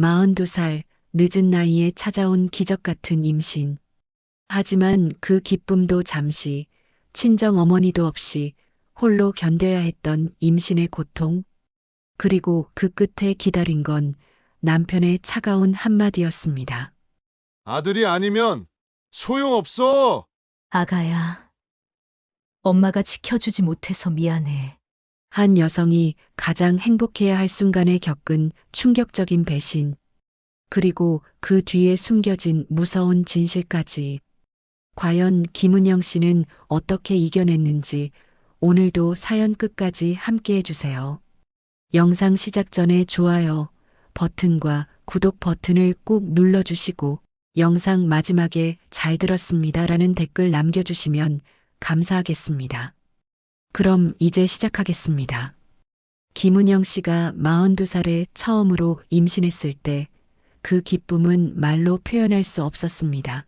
42살 늦은 나이에 찾아온 기적 같은 임신. 하지만 그 기쁨도 잠시, 친정 어머니도 없이 홀로 견뎌야 했던 임신의 고통, 그리고 그 끝에 기다린 건 남편의 차가운 한마디였습니다. 아들이 아니면 소용없어. 아가야, 엄마가 지켜주지 못해서 미안해. 한 여성이 가장 행복해야 할 순간에 겪은 충격적인 배신, 그리고 그 뒤에 숨겨진 무서운 진실까지. 과연 김은영 씨는 어떻게 이겨냈는지 오늘도 사연 끝까지 함께 해주세요. 영상 시작 전에 좋아요 버튼과 구독 버튼을 꾹 눌러주시고 영상 마지막에 잘 들었습니다라는 댓글 남겨주시면 감사하겠습니다. 그럼 이제 시작하겠습니다. 김은영 씨가 42살에 처음으로 임신했을 때 그 기쁨은 말로 표현할 수 없었습니다.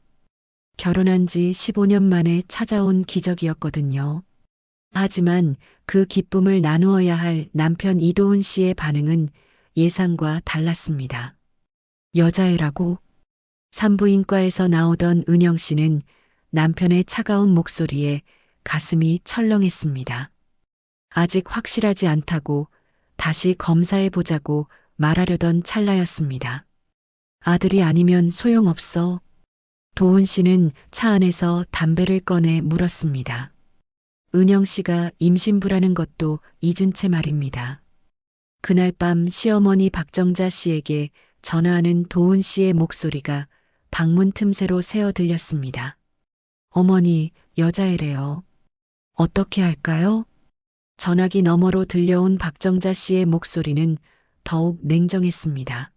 결혼한 지 15년 만에 찾아온 기적이었거든요. 하지만 그 기쁨을 나누어야 할 남편 이도훈 씨의 반응은 예상과 달랐습니다. 여자애라고? 산부인과에서 나오던 은영 씨는 남편의 차가운 목소리에 가슴이 철렁했습니다. 아직 확실하지 않다고 다시 검사해 보자고 말하려던 찰나였습니다. 아들이 아니면 소용없어. 도훈 씨는 차 안에서 담배를 꺼내 물었습니다. 은영 씨가 임신부라는 것도 잊은 채 말입니다. 그날 밤 시어머니 박정자 씨에게 전화하는 도훈 씨의 목소리가 방문 틈새로 새어 들렸습니다. 어머니, 여자애래요. 어떻게 할까요? 전화기 너머로 들려온 박정자 씨의 목소리는 더욱 냉정했습니다.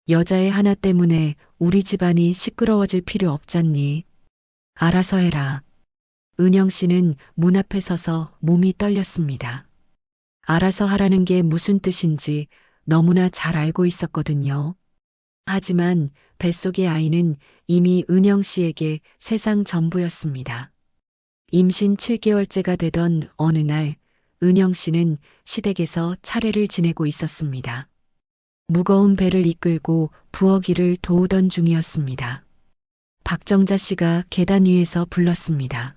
여자애 하나 때문에 우리 집안이 시끄러워질 필요 없잖니. 알아서 해라. 은영 씨는 문 앞에 서서 몸이 떨렸습니다. 알아서 하라는 게 무슨 뜻인지 너무나 잘 알고 있었거든요. 하지만 뱃속의 아이는 이미 은영 씨에게 세상 전부였습니다. 임신 7개월째가 되던 어느 날 은영 씨는 시댁에서 차례를 지내고 있었습니다. 무거운 배를 이끌고 부엌일을 도우던 중이었습니다. 박정자 씨가 계단 위에서 불렀습니다.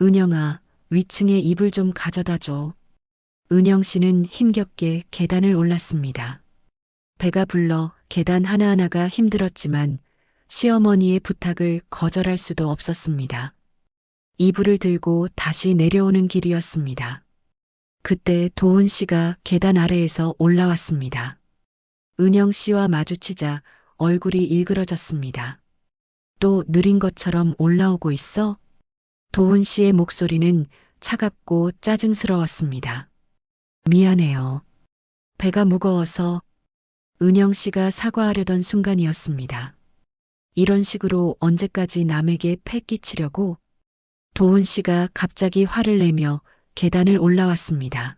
은영아, 위층에 이불 좀 가져다 줘. 은영 씨는 힘겹게 계단을 올랐습니다. 배가 불러 계단 하나하나가 힘들었지만 시어머니의 부탁을 거절할 수도 없었습니다. 이불을 들고 다시 내려오는 길이었습니다. 그때 도훈 씨가 계단 아래에서 올라왔습니다. 은영 씨와 마주치자 얼굴이 일그러졌습니다. 또 느린 것처럼 올라오고 있어? 도훈 씨의 목소리는 차갑고 짜증스러웠습니다. 미안해요. 배가 무거워서. 은영 씨가 사과하려던 순간이었습니다. 이런 식으로 언제까지 남에게 패 끼치려고? 도훈 씨가 갑자기 화를 내며 계단을 올라왔습니다.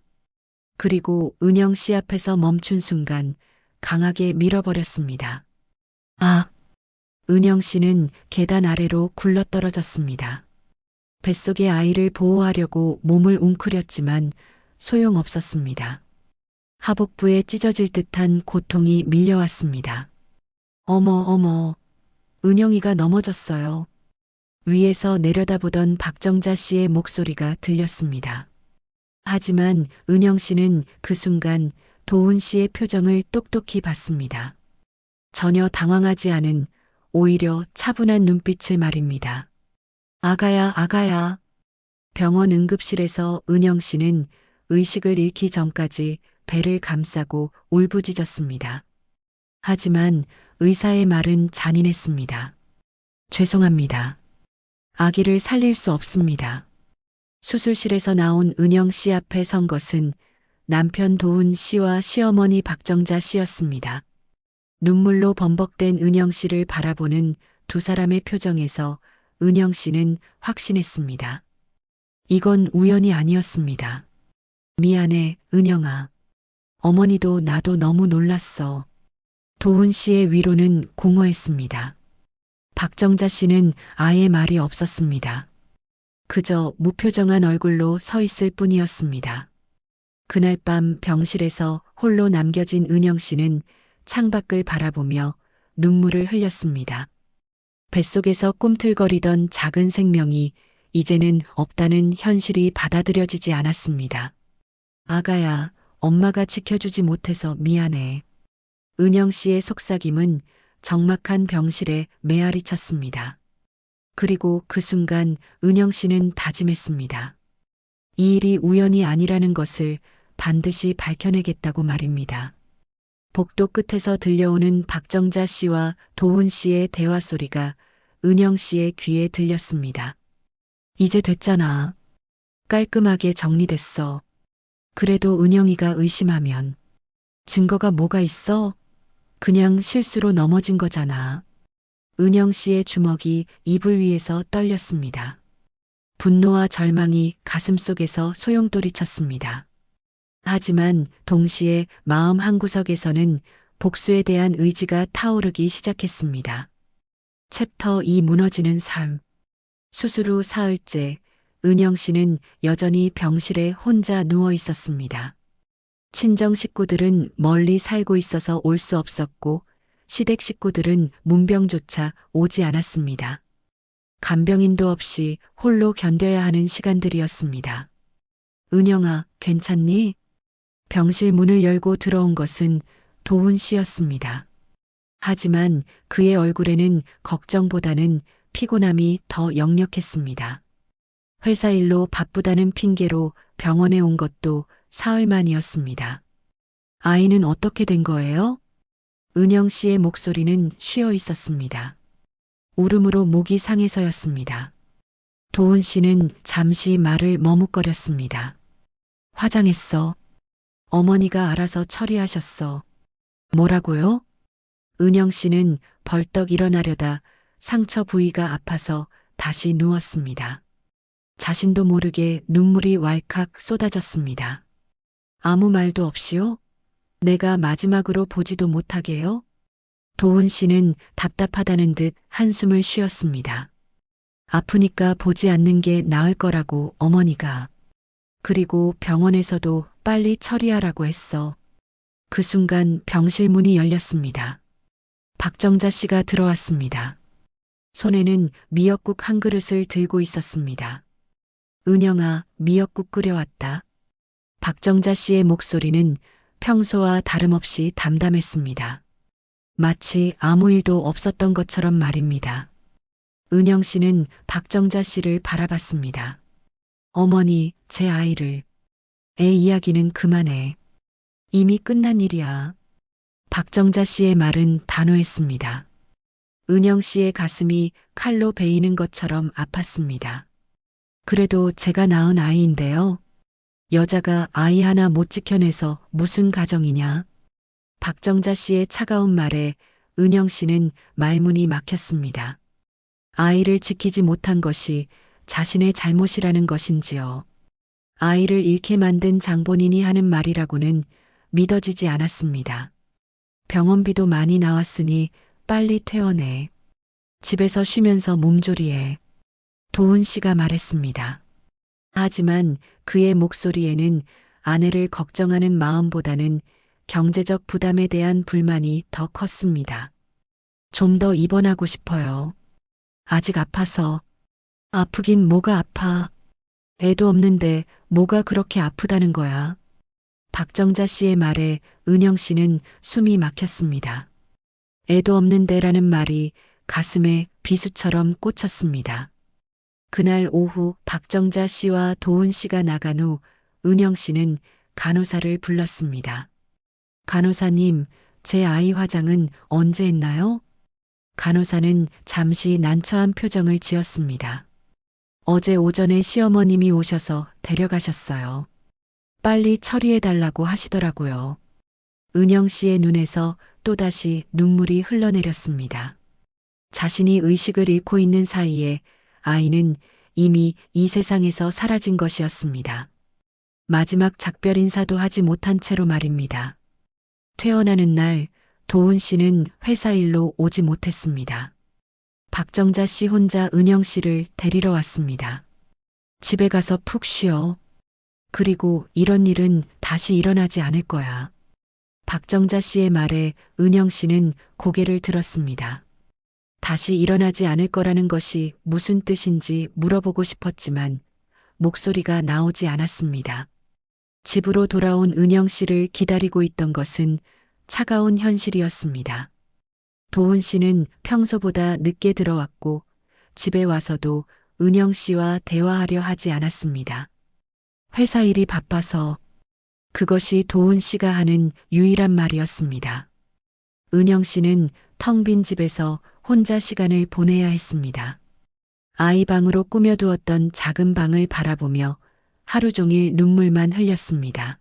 그리고 은영 씨 앞에서 멈춘 순간 강하게 밀어버렸습니다. 아! 은영 씨는 계단 아래로 굴러떨어졌습니다. 뱃속의 아이를 보호하려고 몸을 웅크렸지만 소용없었습니다. 하복부에 찢어질 듯한 고통이 밀려왔습니다. 어머, 은영이가 넘어졌어요. 위에서 내려다보던 박정자 씨의 목소리가 들렸습니다. 하지만 은영 씨는 그 순간 도훈 씨의 표정을 똑똑히 봤습니다. 전혀 당황하지 않은 오히려 차분한 눈빛을 말입니다. 아가야, 아가야. 병원 응급실에서 은영 씨는 의식을 잃기 전까지 배를 감싸고 울부짖었습니다. 하지만 의사의 말은 잔인했습니다. 죄송합니다. 아기를 살릴 수 없습니다. 수술실에서 나온 은영 씨 앞에 선 것은 남편 도훈 씨와 시어머니 박정자 씨였습니다. 눈물로 범벅된 은영 씨를 바라보는 두 사람의 표정에서 은영 씨는 확신했습니다. 이건 우연이 아니었습니다. 미안해, 은영아. 어머니도 나도 너무 놀랐어. 도훈 씨의 위로는 공허했습니다. 박정자 씨는 아예 말이 없었습니다. 그저 무표정한 얼굴로 서 있을 뿐이었습니다. 그날 밤 병실에서 홀로 남겨진 은영 씨는 창밖을 바라보며 눈물을 흘렸습니다. 뱃속에서 꿈틀거리던 작은 생명이 이제는 없다는 현실이 받아들여지지 않았습니다. 아가야, 엄마가 지켜주지 못해서 미안해. 은영 씨의 속삭임은 적막한 병실에 메아리 쳤습니다. 그리고 그 순간 은영 씨는 다짐했습니다. 이 일이 우연이 아니라는 것을 반드시 밝혀내겠다고 말입니다. 복도 끝에서 들려오는 박정자 씨와 도훈 씨의 대화 소리가 은영 씨의 귀에 들렸습니다. 이제 됐잖아. 깔끔하게 정리됐어. 그래도 은영이가 의심하면 증거가 뭐가 있어? 그냥 실수로 넘어진 거잖아. 은영 씨의 주먹이 이불 위에서 떨렸습니다. 분노와 절망이 가슴속에서 소용돌이 쳤습니다. 하지만 동시에 마음 한구석에서는 복수에 대한 의지가 타오르기 시작했습니다. 챕터 2 무너지는 삶. 수술 후 사흘째, 은영 씨는 여전히 병실에 혼자 누워 있었습니다. 친정 식구들은 멀리 살고 있어서 올 수 없었고, 시댁 식구들은 문병조차 오지 않았습니다. 간병인도 없이 홀로 견뎌야 하는 시간들이었습니다. 은영아, 괜찮니? 병실 문을 열고 들어온 것은 도훈 씨였습니다. 하지만 그의 얼굴에는 걱정보다는 피곤함이 더 역력했습니다. 회사 일로 바쁘다는 핑계로 병원에 온 것도 사흘 만이었습니다. 아이는 어떻게 된 거예요? 은영 씨의 목소리는 쉬어 있었습니다. 울음으로 목이 상해서였습니다. 도훈 씨는 잠시 말을 머뭇거렸습니다. 화장했어. 어머니가 알아서 처리하셨어. 뭐라고요? 은영 씨는 벌떡 일어나려다 상처 부위가 아파서 다시 누웠습니다. 자신도 모르게 눈물이 왈칵 쏟아졌습니다. 아무 말도 없이요? 내가 마지막으로 보지도 못하게요? 도훈 씨는 답답하다는 듯 한숨을 쉬었습니다. 아프니까 보지 않는 게 나을 거라고 어머니가. 그리고 병원에서도 빨리 처리하라고 했어. 그 순간 병실 문이 열렸습니다. 박정자 씨가 들어왔습니다. 손에는 미역국 한 그릇을 들고 있었습니다. 은영아, 미역국 끓여왔다. 박정자 씨의 목소리는 평소와 다름없이 담담했습니다. 마치 아무 일도 없었던 것처럼 말입니다. 은영 씨는 박정자 씨를 바라봤습니다. 어머니, 제 아이를. 애 이야기는 그만해. 이미 끝난 일이야. 박정자 씨의 말은 단호했습니다. 은영 씨의 가슴이 칼로 베이는 것처럼 아팠습니다. 그래도 제가 낳은 아이인데요. 여자가 아이 하나 못 지켜내서 무슨 가정이냐. 박정자 씨의 차가운 말에 은영 씨는 말문이 막혔습니다. 아이를 지키지 못한 것이 자신의 잘못이라는 것인지요. 아이를 잃게 만든 장본인이 하는 말이라고는 믿어지지 않았습니다. 병원비도 많이 나왔으니 빨리 퇴원해. 집에서 쉬면서 몸조리해. 도훈 씨가 말했습니다. 하지만 그의 목소리에는 아내를 걱정하는 마음보다는 경제적 부담에 대한 불만이 더 컸습니다. 좀 더 입원하고 싶어요. 아직 아파서. 아프긴 뭐가 아파. 애도 없는데 뭐가 그렇게 아프다는 거야. 박정자 씨의 말에 은영 씨는 숨이 막혔습니다. 애도 없는데라는 말이 가슴에 비수처럼 꽂혔습니다. 그날 오후 박정자 씨와 도훈 씨가 나간 후 은영 씨는 간호사를 불렀습니다. 간호사님, 제 아이 화장은 언제 했나요? 간호사는 잠시 난처한 표정을 지었습니다. 어제 오전에 시어머님이 오셔서 데려가셨어요. 빨리 처리해달라고 하시더라고요. 은영 씨의 눈에서 또다시 눈물이 흘러내렸습니다. 자신이 의식을 잃고 있는 사이에 아이는 이미 이 세상에서 사라진 것이었습니다. 마지막 작별 인사도 하지 못한 채로 말입니다. 퇴원하는 날 도훈 씨는 회사 일로 오지 못했습니다. 박정자 씨 혼자 은영 씨를 데리러 왔습니다. 집에 가서 푹 쉬어. 그리고 이런 일은 다시 일어나지 않을 거야. 박정자 씨의 말에 은영 씨는 고개를 들었습니다. 다시 일어나지 않을 거라는 것이 무슨 뜻인지 물어보고 싶었지만 목소리가 나오지 않았습니다. 집으로 돌아온 은영 씨를 기다리고 있던 것은 차가운 현실이었습니다. 도훈 씨는 평소보다 늦게 들어왔고 집에 와서도 은영 씨와 대화하려 하지 않았습니다. 회사 일이 바빠서 그것이 도훈 씨가 하는 유일한 말이었습니다. 은영 씨는 텅 빈 집에서 혼자 시간을 보내야 했습니다. 아이 방으로 꾸며두었던 작은 방을 바라보며 하루 종일 눈물만 흘렸습니다.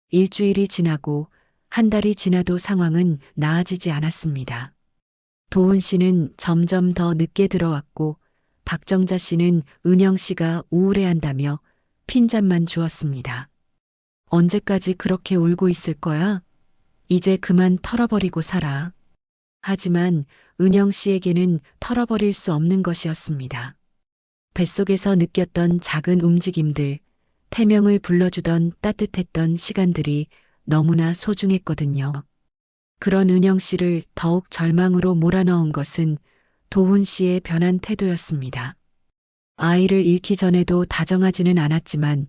일주일이 지나고 한 달이 지나도 상황은 나아지지 않았습니다. 도훈 씨는 점점 더 늦게 들어왔고 박정자 씨는 은영 씨가 우울해한다며 핀잔만 주었습니다. 언제까지 그렇게 울고 있을 거야? 이제 그만 털어버리고 살아. 하지만 은영 씨에게는 털어버릴 수 없는 것이었습니다. 뱃속에서 느꼈던 작은 움직임들, 태명을 불러주던 따뜻했던 시간들이 너무나 소중했거든요. 그런 은영 씨를 더욱 절망으로 몰아넣은 것은 도훈 씨의 변한 태도였습니다. 아이를 잃기 전에도 다정하지는 않았지만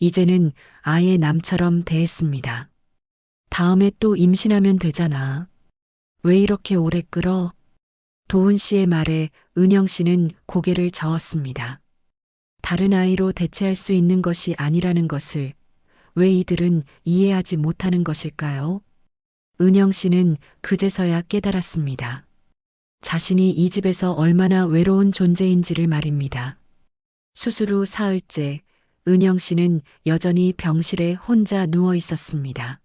이제는 아예 남처럼 대했습니다. 다음에 또 임신하면 되잖아. 왜 이렇게 오래 끌어? 도훈 씨의 말에 은영 씨는 고개를 저었습니다. 다른 아이로 대체할 수 있는 것이 아니라는 것을 왜 이들은 이해하지 못하는 것일까요? 은영 씨는 그제서야 깨달았습니다. 자신이 이 집에서 얼마나 외로운 존재인지를 말입니다. 수술 후 사흘째 은영 씨는 여전히 병실에 혼자 누워 있었습니다.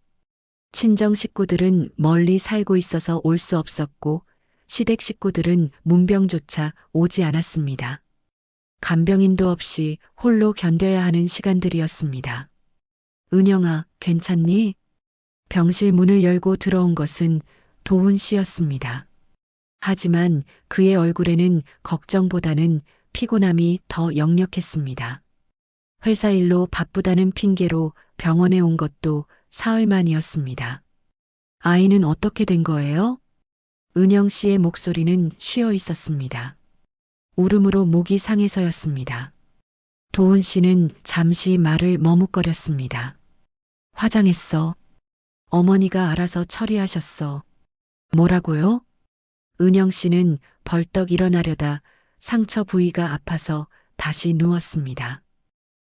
친정 식구들은 멀리 살고 있어서 올 수 없었고 시댁 식구들은 문병조차 오지 않았습니다. 간병인도 없이 홀로 견뎌야 하는 시간들이었습니다. 은영아, 괜찮니? 병실 문을 열고 들어온 것은 도훈 씨였습니다. 하지만 그의 얼굴에는 걱정보다는 피곤함이 더 역력했습니다. 회사 일로 바쁘다는 핑계로 병원에 온 것도 사흘 만이었습니다. 아이는 어떻게 된 거예요? 은영 씨의 목소리는 쉬어 있었습니다. 울음으로 목이 상해서였습니다. 도훈 씨는 잠시 말을 머뭇거렸습니다. 화장했어. 어머니가 알아서 처리하셨어. 뭐라고요? 은영 씨는 벌떡 일어나려다 상처 부위가 아파서 다시 누웠습니다.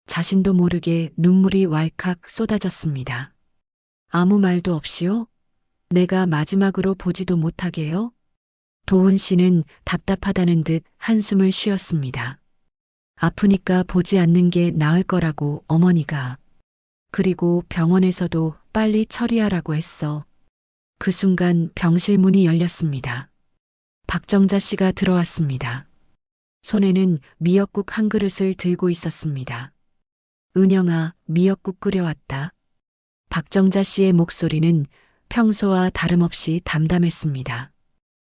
자신도 모르게 눈물이 왈칵 쏟아졌습니다. 아무 말도 없이요? 내가 마지막으로 보지도 못하게요? 도훈 씨는 답답하다는 듯 한숨을 쉬었습니다. 아프니까 보지 않는 게 나을 거라고 어머니가. 그리고 병원에서도 빨리 처리하라고 했어. 그 순간 병실 문이 열렸습니다. 박정자 씨가 들어왔습니다. 손에는 미역국 한 그릇을 들고 있었습니다. 은영아, 미역국 끓여왔다. 박정자 씨의 목소리는 평소와 다름없이 담담했습니다.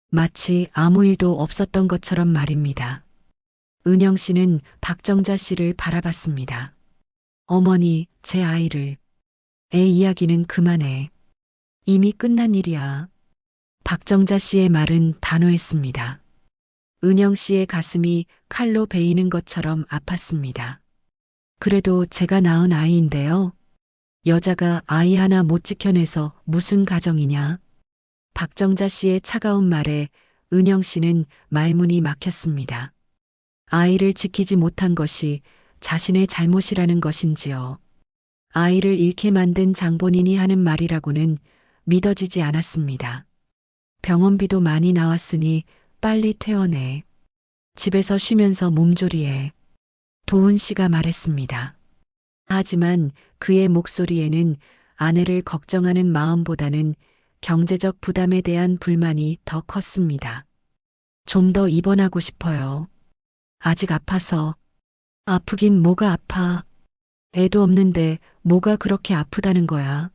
마치 아무 일도 없었던 것처럼 말입니다. 은영 씨는 박정자 씨를 바라봤습니다. 어머니, 제 아이를. 애 이야기는 그만해. 이미 끝난 일이야. 박정자 씨의 말은 단호했습니다. 은영 씨의 가슴이 칼로 베이는 것처럼 아팠습니다. 그래도 제가 낳은 아이인데요. 여자가 아이 하나 못 지켜내서 무슨 가정이냐. 박정자 씨의 차가운 말에 은영 씨는 말문이 막혔습니다. 아이를 지키지 못한 것이 자신의 잘못이라는 것인지요. 아이를 잃게 만든 장본인이 하는 말이라고는 믿어지지 않았습니다. 병원비도 많이 나왔으니 빨리 퇴원해. 집에서 쉬면서 몸조리해. 도훈 씨가 말했습니다. 하지만 그의 목소리에는 아내를 걱정하는 마음보다는 경제적 부담에 대한 불만이 더 컸습니다. 좀 더 입원하고 싶어요. 아직 아파서. 아프긴 뭐가 아파. 애도 없는데 뭐가 그렇게 아프다는 거야.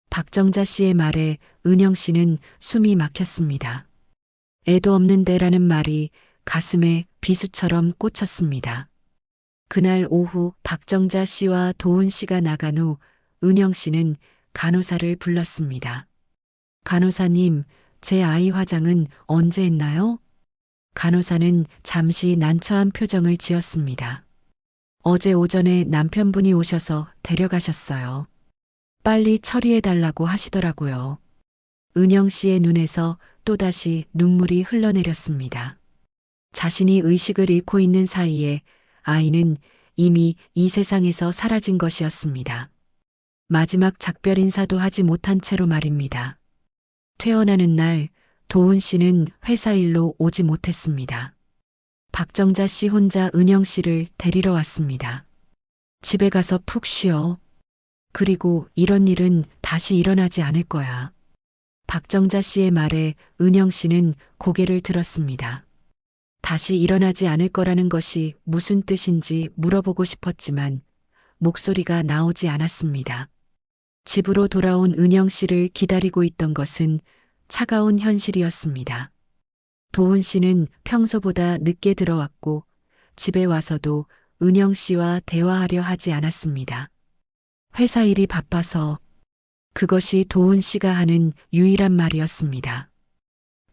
박정자 씨의 말에 은영 씨는 숨이 막혔습니다. 애도 없는데라는 말이 가슴에 비수처럼 꽂혔습니다. 그날 오후 박정자 씨와 도훈 씨가 나간 후 은영 씨는 간호사를 불렀습니다. 간호사님, 제 아이 화장은 언제 했나요? 간호사는 잠시 난처한 표정을 지었습니다. 어제 오전에 남편분이 오셔서 데려가셨어요. 빨리 처리해달라고 하시더라고요. 은영 씨의 눈에서 또다시 눈물이 흘러내렸습니다. 자신이 의식을 잃고 있는 사이에 아이는 이미 이 세상에서 사라진 것이었습니다. 마지막 작별 인사도 하지 못한 채로 말입니다. 퇴원하는 날 도훈 씨는 회사 일로 오지 못했습니다. 박정자 씨 혼자 은영 씨를 데리러 왔습니다. 집에 가서 푹 쉬어. 그리고 이런 일은 다시 일어나지 않을 거야. 박정자 씨의 말에 은영 씨는 고개를 들었습니다. 다시 일어나지 않을 거라는 것이 무슨 뜻인지 물어보고 싶었지만 목소리가 나오지 않았습니다. 집으로 돌아온 은영 씨를 기다리고 있던 것은 차가운 현실이었습니다. 도훈 씨는 평소보다 늦게 들어왔고 집에 와서도 은영 씨와 대화하려 하지 않았습니다. 회사 일이 바빠서. 그것이 도훈 씨가 하는 유일한 말이었습니다.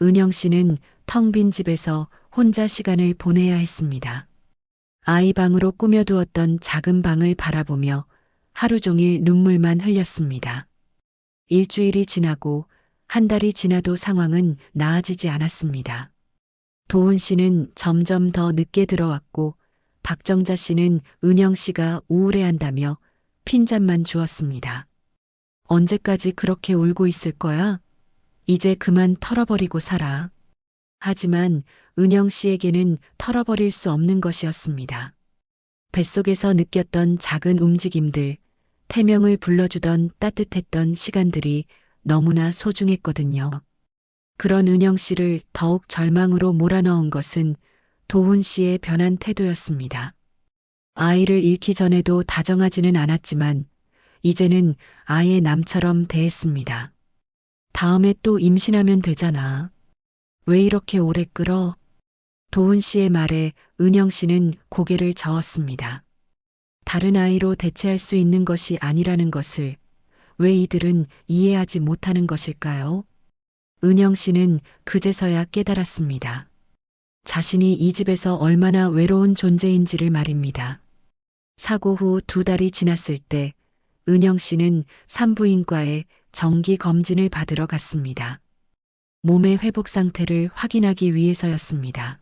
은영 씨는 텅 빈 집에서 혼자 시간을 보내야 했습니다. 아이 방으로 꾸며두었던 작은 방을 바라보며 하루 종일 눈물만 흘렸습니다. 일주일이 지나고 한 달이 지나도 상황은 나아지지 않았습니다. 도훈 씨는 점점 더 늦게 들어왔고 박정자 씨는 은영 씨가 우울해한다며 핀잔만 주었습니다. 언제까지 그렇게 울고 있을 거야? 이제 그만 털어버리고 살아. 하지만 은영 씨에게는 털어버릴 수 없는 것이었습니다. 뱃속에서 느꼈던 작은 움직임들, 태명을 불러주던 따뜻했던 시간들이 너무나 소중했거든요. 그런 은영 씨를 더욱 절망으로 몰아넣은 것은 도훈 씨의 변한 태도였습니다. 아이를 잃기 전에도 다정하지는 않았지만 이제는 아예 남처럼 대했습니다. 다음에 또 임신하면 되잖아. 왜 이렇게 오래 끌어? 도훈 씨의 말에 은영 씨는 고개를 저었습니다. 다른 아이로 대체할 수 있는 것이 아니라는 것을 왜 이들은 이해하지 못하는 것일까요? 은영 씨는 그제서야 깨달았습니다. 자신이 이 집에서 얼마나 외로운 존재인지를 말입니다. 사고 후 2달이 지났을 때 은영 씨는 산부인과에 정기 검진을 받으러 갔습니다. 몸의 회복 상태를 확인하기 위해서였습니다.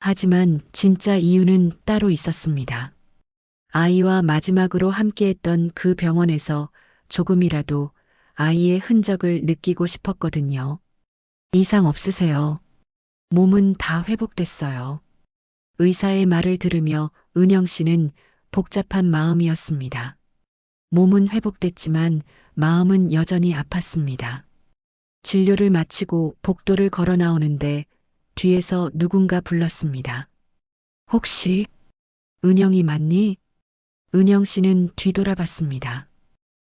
하지만 진짜 이유는 따로 있었습니다. 아이와 마지막으로 함께했던 그 병원에서 조금이라도 아이의 흔적을 느끼고 싶었거든요. 이상 없으세요. 몸은 다 회복됐어요. 의사의 말을 들으며 은영 씨는 복잡한 마음이었습니다. 몸은 회복됐지만 마음은 여전히 아팠습니다. 진료를 마치고 복도를 걸어 나오는데 뒤에서 누군가 불렀습니다. 혹시 은영이 맞니? 은영 씨는 뒤돌아봤습니다.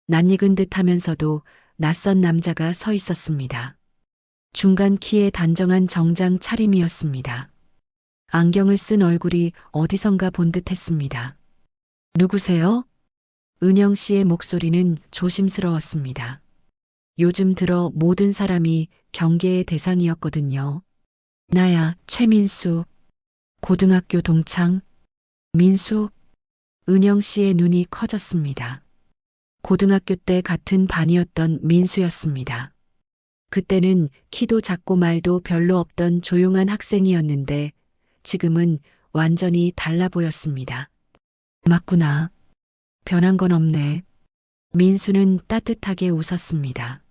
낯익은 듯 하면서도 낯선 남자가 서 있었습니다. 중간 키의 단정한 정장 차림이었습니다. 안경을 쓴 얼굴이 어디선가 본 듯했습니다. 누구세요? 은영 씨의 목소리는 조심스러웠습니다. 요즘 들어 모든 사람이 경계의 대상이었거든요. 나야, 최민수. 고등학교 동창. 민수. 은영 씨의 눈이 커졌습니다. 고등학교 때 같은 반이었던 민수였습니다. 그때는 키도 작고 말도 별로 없던 조용한 학생이었는데 지금은 완전히 달라 보였습니다. 맞구나. 변한 건 없네. 민수는 따뜻하게 웃었습니다.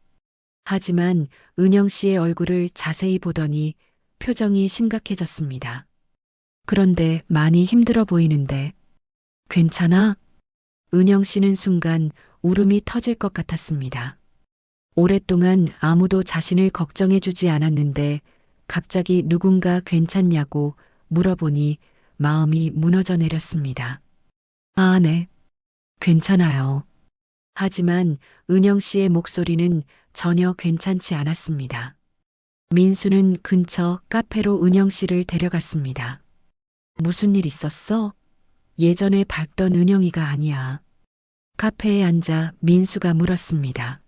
하지만 은영 씨의 얼굴을 자세히 보더니 표정이 심각해졌습니다. 그런데 많이 힘들어 보이는데 괜찮아? 은영 씨는 순간 울음이 터질 것 같았습니다. 오랫동안 아무도 자신을 걱정해주지 않았는데 갑자기 누군가 괜찮냐고 물어보니 마음이 무너져 내렸습니다. 아, 네. 괜찮아요. 하지만 은영 씨의 목소리는 전혀 괜찮지 않았습니다. 민수는 근처 카페로 은영 씨를 데려갔습니다. 무슨 일 있었어? 예전에 밝던 은영이가 아니야. 카페에 앉아 민수가 물었습니다.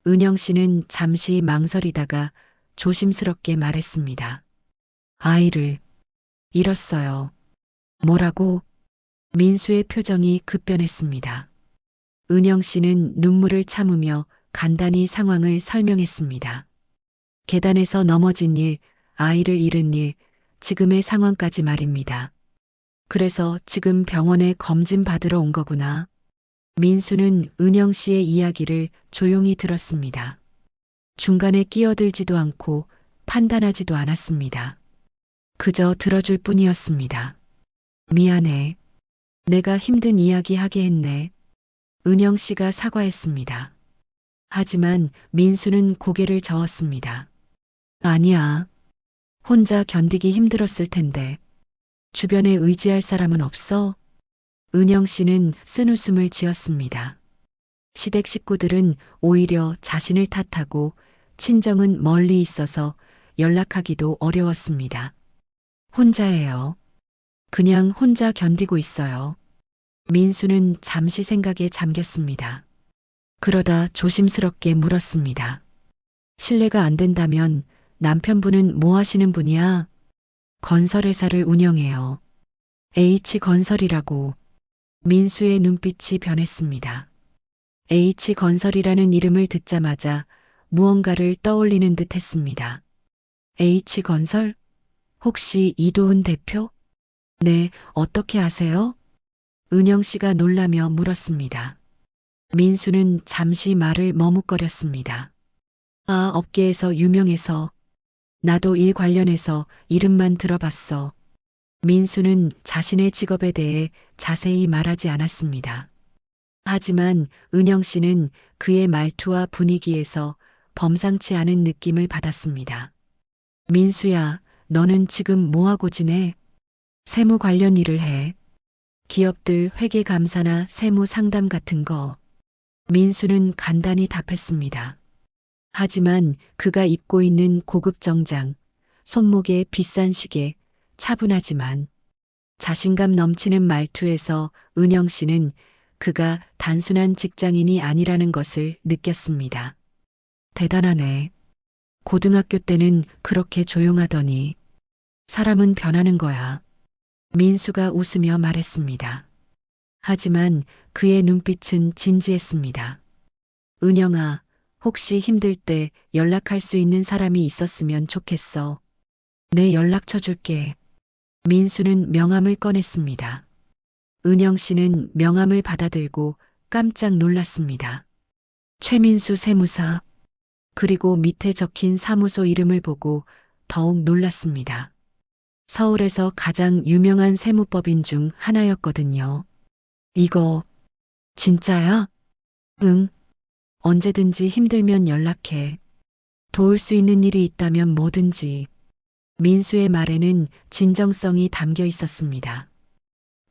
은영 씨는 잠시 망설이다가 조심스럽게 말했습니다. 아이를 잃었어요. 뭐라고? 민수의 표정이 급변했습니다. 은영 씨는 눈물을 참으며 간단히 상황을 설명했습니다. 계단에서 넘어진 일, 아이를 잃은 일, 지금의 상황까지 말입니다. 그래서 지금 병원에 검진 받으러 온 거구나. 민수는 은영 씨의 이야기를 조용히 들었습니다. 중간에 끼어들지도 않고 판단하지도 않았습니다. 그저 들어줄 뿐이었습니다. 미안해. 내가 힘든 이야기 하게 했네. 은영 씨가 사과했습니다. 하지만 민수는 고개를 저었습니다. 아니야. 혼자 견디기 힘들었을 텐데. 주변에 의지할 사람은 없어? 은영 씨는 쓴웃음을 지었습니다. 시댁 식구들은 오히려 자신을 탓하고 친정은 멀리 있어서 연락하기도 어려웠습니다. 혼자예요. 그냥 혼자 견디고 있어요. 민수는 잠시 생각에 잠겼습니다. 그러다 조심스럽게 물었습니다. 실례가 안 된다면 남편분은 뭐 하시는 분이야? 건설회사를 운영해요. H건설이라고. 민수의 눈빛이 변했습니다. H건설이라는 이름을 듣자마자 무언가를 떠올리는 듯 했습니다. H건설? 혹시 이도훈 대표? 네, 어떻게 아세요? 은영 씨가 놀라며 물었습니다. 민수는 잠시 말을 머뭇거렸습니다. 아, 업계에서 유명해서. 나도 일 관련해서 이름만 들어봤어. 민수는 자신의 직업에 대해 자세히 말하지 않았습니다. 하지만 은영 씨는 그의 말투와 분위기에서 범상치 않은 느낌을 받았습니다. 민수야, 너는 지금 뭐하고 지내? 세무 관련 일을 해. 기업들 회계 감사나 세무 상담 같은 거. 민수는 간단히 답했습니다. 하지만 그가 입고 있는 고급 정장, 손목에 비싼 시계, 차분하지만 자신감 넘치는 말투에서 은영 씨는 그가 단순한 직장인이 아니라는 것을 느꼈습니다. 대단하네. 고등학교 때는 그렇게 조용하더니 사람은 변하는 거야. 민수가 웃으며 말했습니다. 하지만 그의 눈빛은 진지했습니다. 은영아, 혹시 힘들 때 연락할 수 있는 사람이 있었으면 좋겠어. 내 연락처 줄게. 민수는 명함을 꺼냈습니다. 은영 씨는 명함을 받아들고 깜짝 놀랐습니다. 최민수 세무사. 그리고 밑에 적힌 사무소 이름을 보고 더욱 놀랐습니다. 서울에서 가장 유명한 세무법인 중 하나였거든요. 이거 진짜야? 응. 언제든지 힘들면 연락해. 도울 수 있는 일이 있다면 뭐든지. 민수의 말에는 진정성이 담겨 있었습니다.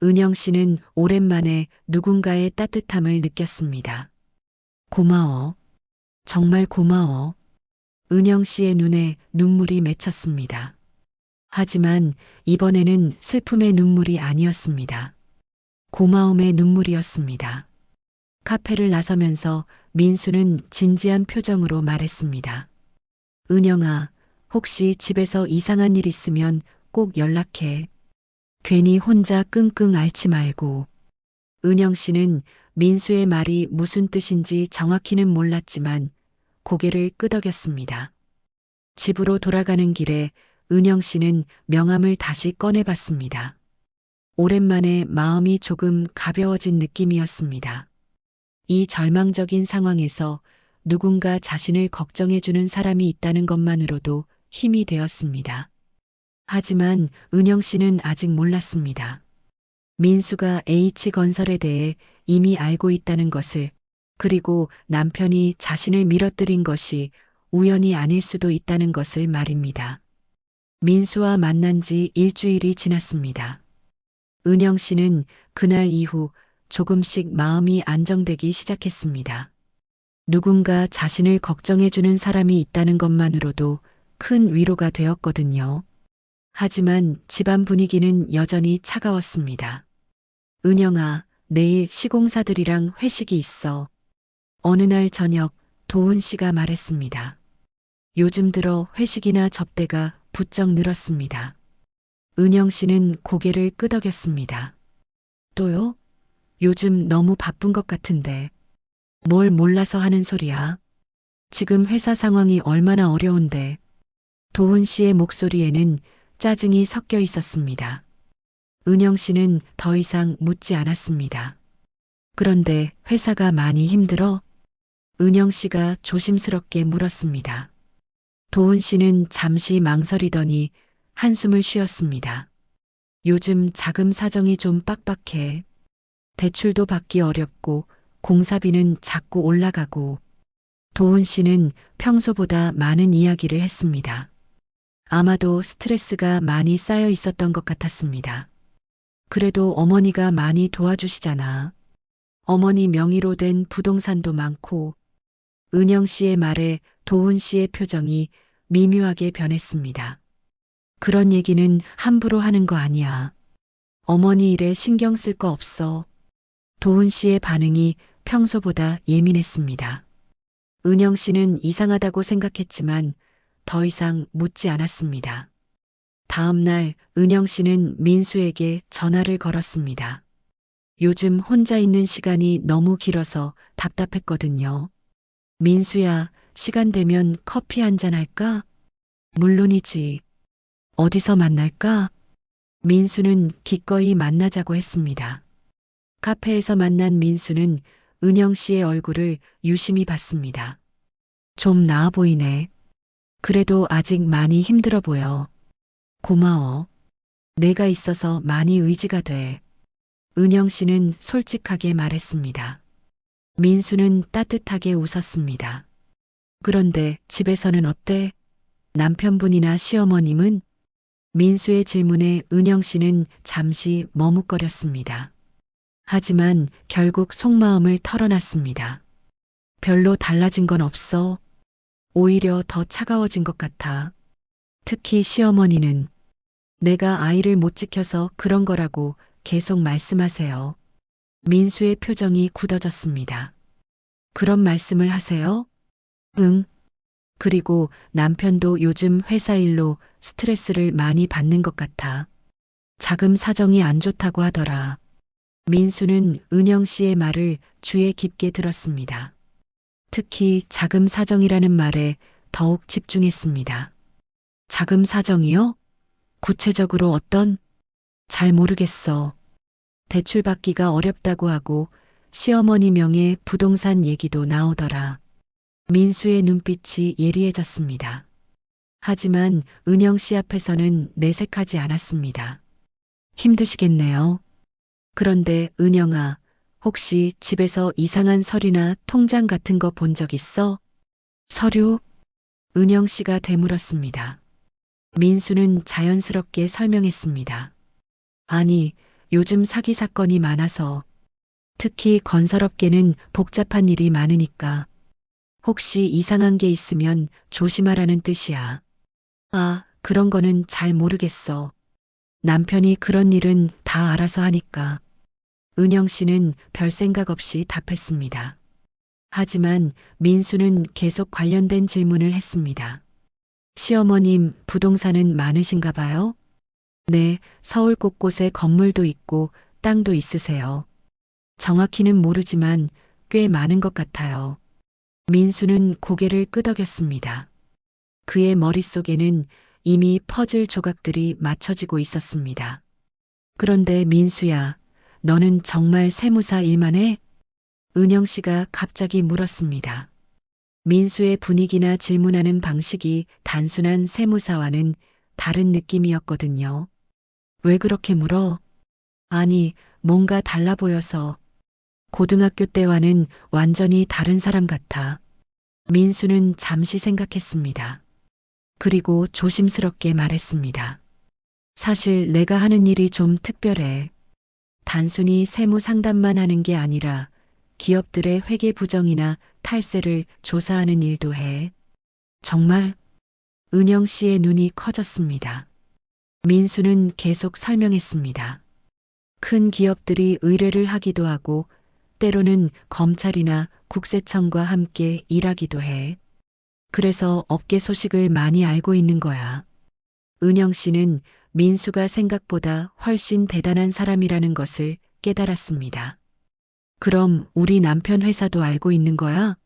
은영 씨는 오랜만에 누군가의 따뜻함을 느꼈습니다. 고마워. 정말 고마워. 은영 씨의 눈에 눈물이 맺혔습니다. 하지만 이번에는 슬픔의 눈물이 아니었습니다. 고마움의 눈물이었습니다. 카페를 나서면서 민수는 진지한 표정으로 말했습니다. 은영아, 혹시 집에서 이상한 일 있으면 꼭 연락해. 괜히 혼자 끙끙 앓지 말고. 은영 씨는 민수의 말이 무슨 뜻인지 정확히는 몰랐지만 고개를 끄덕였습니다. 집으로 돌아가는 길에 은영 씨는 명함을 다시 꺼내봤습니다. 오랜만에 마음이 조금 가벼워진 느낌이었습니다. 이 절망적인 상황에서 누군가 자신을 걱정해주는 사람이 있다는 것만으로도 힘이 되었습니다. 하지만 은영 씨는 아직 몰랐습니다. 민수가 H건설에 대해 이미 알고 있다는 것을, 그리고 남편이 자신을 밀어뜨린 것이 우연이 아닐 수도 있다는 것을 말입니다. 민수와 만난 지 일주일이 지났습니다. 은영 씨는 그날 이후 조금씩 마음이 안정되기 시작했습니다. 누군가 자신을 걱정해주는 사람이 있다는 것만으로도 큰 위로가 되었거든요. 하지만 집안 분위기는 여전히 차가웠습니다. 은영아, 내일 시공사들이랑 회식이 있어. 어느 날 저녁 도훈 씨가 말했습니다. 요즘 들어 회식이나 접대가 부쩍 늘었습니다. 은영 씨는 고개를 끄덕였습니다. 또요? 요즘 너무 바쁜 것 같은데. 뭘 몰라서 하는 소리야? 지금 회사 상황이 얼마나 어려운데. 도훈 씨의 목소리에는 짜증이 섞여 있었습니다. 은영 씨는 더 이상 묻지 않았습니다. 그런데 회사가 많이 힘들어? 은영 씨가 조심스럽게 물었습니다. 도훈 씨는 잠시 망설이더니 한숨을 쉬었습니다. 요즘 자금 사정이 좀 빡빡해. 대출도 받기 어렵고 공사비는 자꾸 올라가고. 도훈 씨는 평소보다 많은 이야기를 했습니다. 아마도 스트레스가 많이 쌓여 있었던 것 같았습니다. 그래도 어머니가 많이 도와주시잖아. 어머니 명의로 된 부동산도 많고. 은영 씨의 말에 도훈 씨의 표정이 미묘하게 변했습니다. 그런 얘기는 함부로 하는 거 아니야. 어머니 일에 신경 쓸 거 없어. 도훈 씨의 반응이 평소보다 예민했습니다. 은영 씨는 이상하다고 생각했지만 더 이상 묻지 않았습니다. 다음 날 은영 씨는 민수에게 전화를 걸었습니다. 요즘 혼자 있는 시간이 너무 길어서 답답했거든요. 민수야, 시간 되면 커피 한잔 할까? 물론이지. 어디서 만날까? 민수는 기꺼이 만나자고 했습니다. 카페에서 만난 민수는 은영 씨의 얼굴을 유심히 봤습니다. 좀 나아 보이네. 그래도 아직 많이 힘들어 보여. 고마워. 내가 있어서 많이 의지가 돼. 은영 씨는 솔직하게 말했습니다. 민수는 따뜻하게 웃었습니다. 그런데 집에서는 어때? 남편분이나 시어머님은? 민수의 질문에 은영 씨는 잠시 머뭇거렸습니다. 하지만 결국 속마음을 털어놨습니다. 별로 달라진 건 없어. 오히려 더 차가워진 것 같아. 특히 시어머니는 내가 아이를 못 지켜서 그런 거라고 계속 말씀하세요. 민수의 표정이 굳어졌습니다. 그런 말씀을 하세요? 응. 그리고 남편도 요즘 회사 일로 스트레스를 많이 받는 것 같아. 자금 사정이 안 좋다고 하더라. 민수는 은영 씨의 말을 귀에 깊게 들었습니다. 특히 자금 사정이라는 말에 더욱 집중했습니다. 자금 사정이요? 구체적으로 어떤? 잘 모르겠어. 대출 받기가 어렵다고 하고 시어머니 명의 부동산 얘기도 나오더라. 민수의 눈빛이 예리해졌습니다. 하지만 은영 씨 앞에서는 내색하지 않았습니다. 힘드시겠네요. 그런데 은영아, 혹시 집에서 이상한 서류나 통장 같은 거 본 적 있어? 서류? 은영 씨가 되물었습니다. 민수는 자연스럽게 설명했습니다. 아니, 요즘 사기 사건이 많아서. 특히 건설업계는 복잡한 일이 많으니까. 혹시 이상한 게 있으면 조심하라는 뜻이야. 아, 그런 거는 잘 모르겠어. 남편이 그런 일은 다 알아서 하니까. 은영 씨는 별 생각 없이 답했습니다. 하지만 민수는 계속 관련된 질문을 했습니다. 시어머님, 부동산은 많으신가 봐요? 네, 서울 곳곳에 건물도 있고 땅도 있으세요. 정확히는 모르지만 꽤 많은 것 같아요. 민수는 고개를 끄덕였습니다. 그의 머릿속에는 이미 퍼즐 조각들이 맞춰지고 있었습니다. 그런데 민수야, 너는 정말 세무사 일만 해? 은영 씨가 갑자기 물었습니다. 민수의 분위기나 질문하는 방식이 단순한 세무사와는 다른 느낌이었거든요. 왜 그렇게 물어? 아니, 뭔가 달라 보여서. 고등학교 때와는 완전히 다른 사람 같아. 민수는 잠시 생각했습니다. 그리고 조심스럽게 말했습니다. 사실 내가 하는 일이 좀 특별해. 단순히 세무 상담만 하는 게 아니라 기업들의 회계 부정이나 탈세를 조사하는 일도 해. 정말? 은영 씨의 눈이 커졌습니다. 민수는 계속 설명했습니다. 큰 기업들이 의뢰를 하기도 하고 때로는 검찰이나 국세청과 함께 일하기도 해. 그래서 업계 소식을 많이 알고 있는 거야. 은영 씨는 민수가 생각보다 훨씬 대단한 사람이라는 것을 깨달았습니다. 그럼 우리 남편 회사도 알고 있는 거야?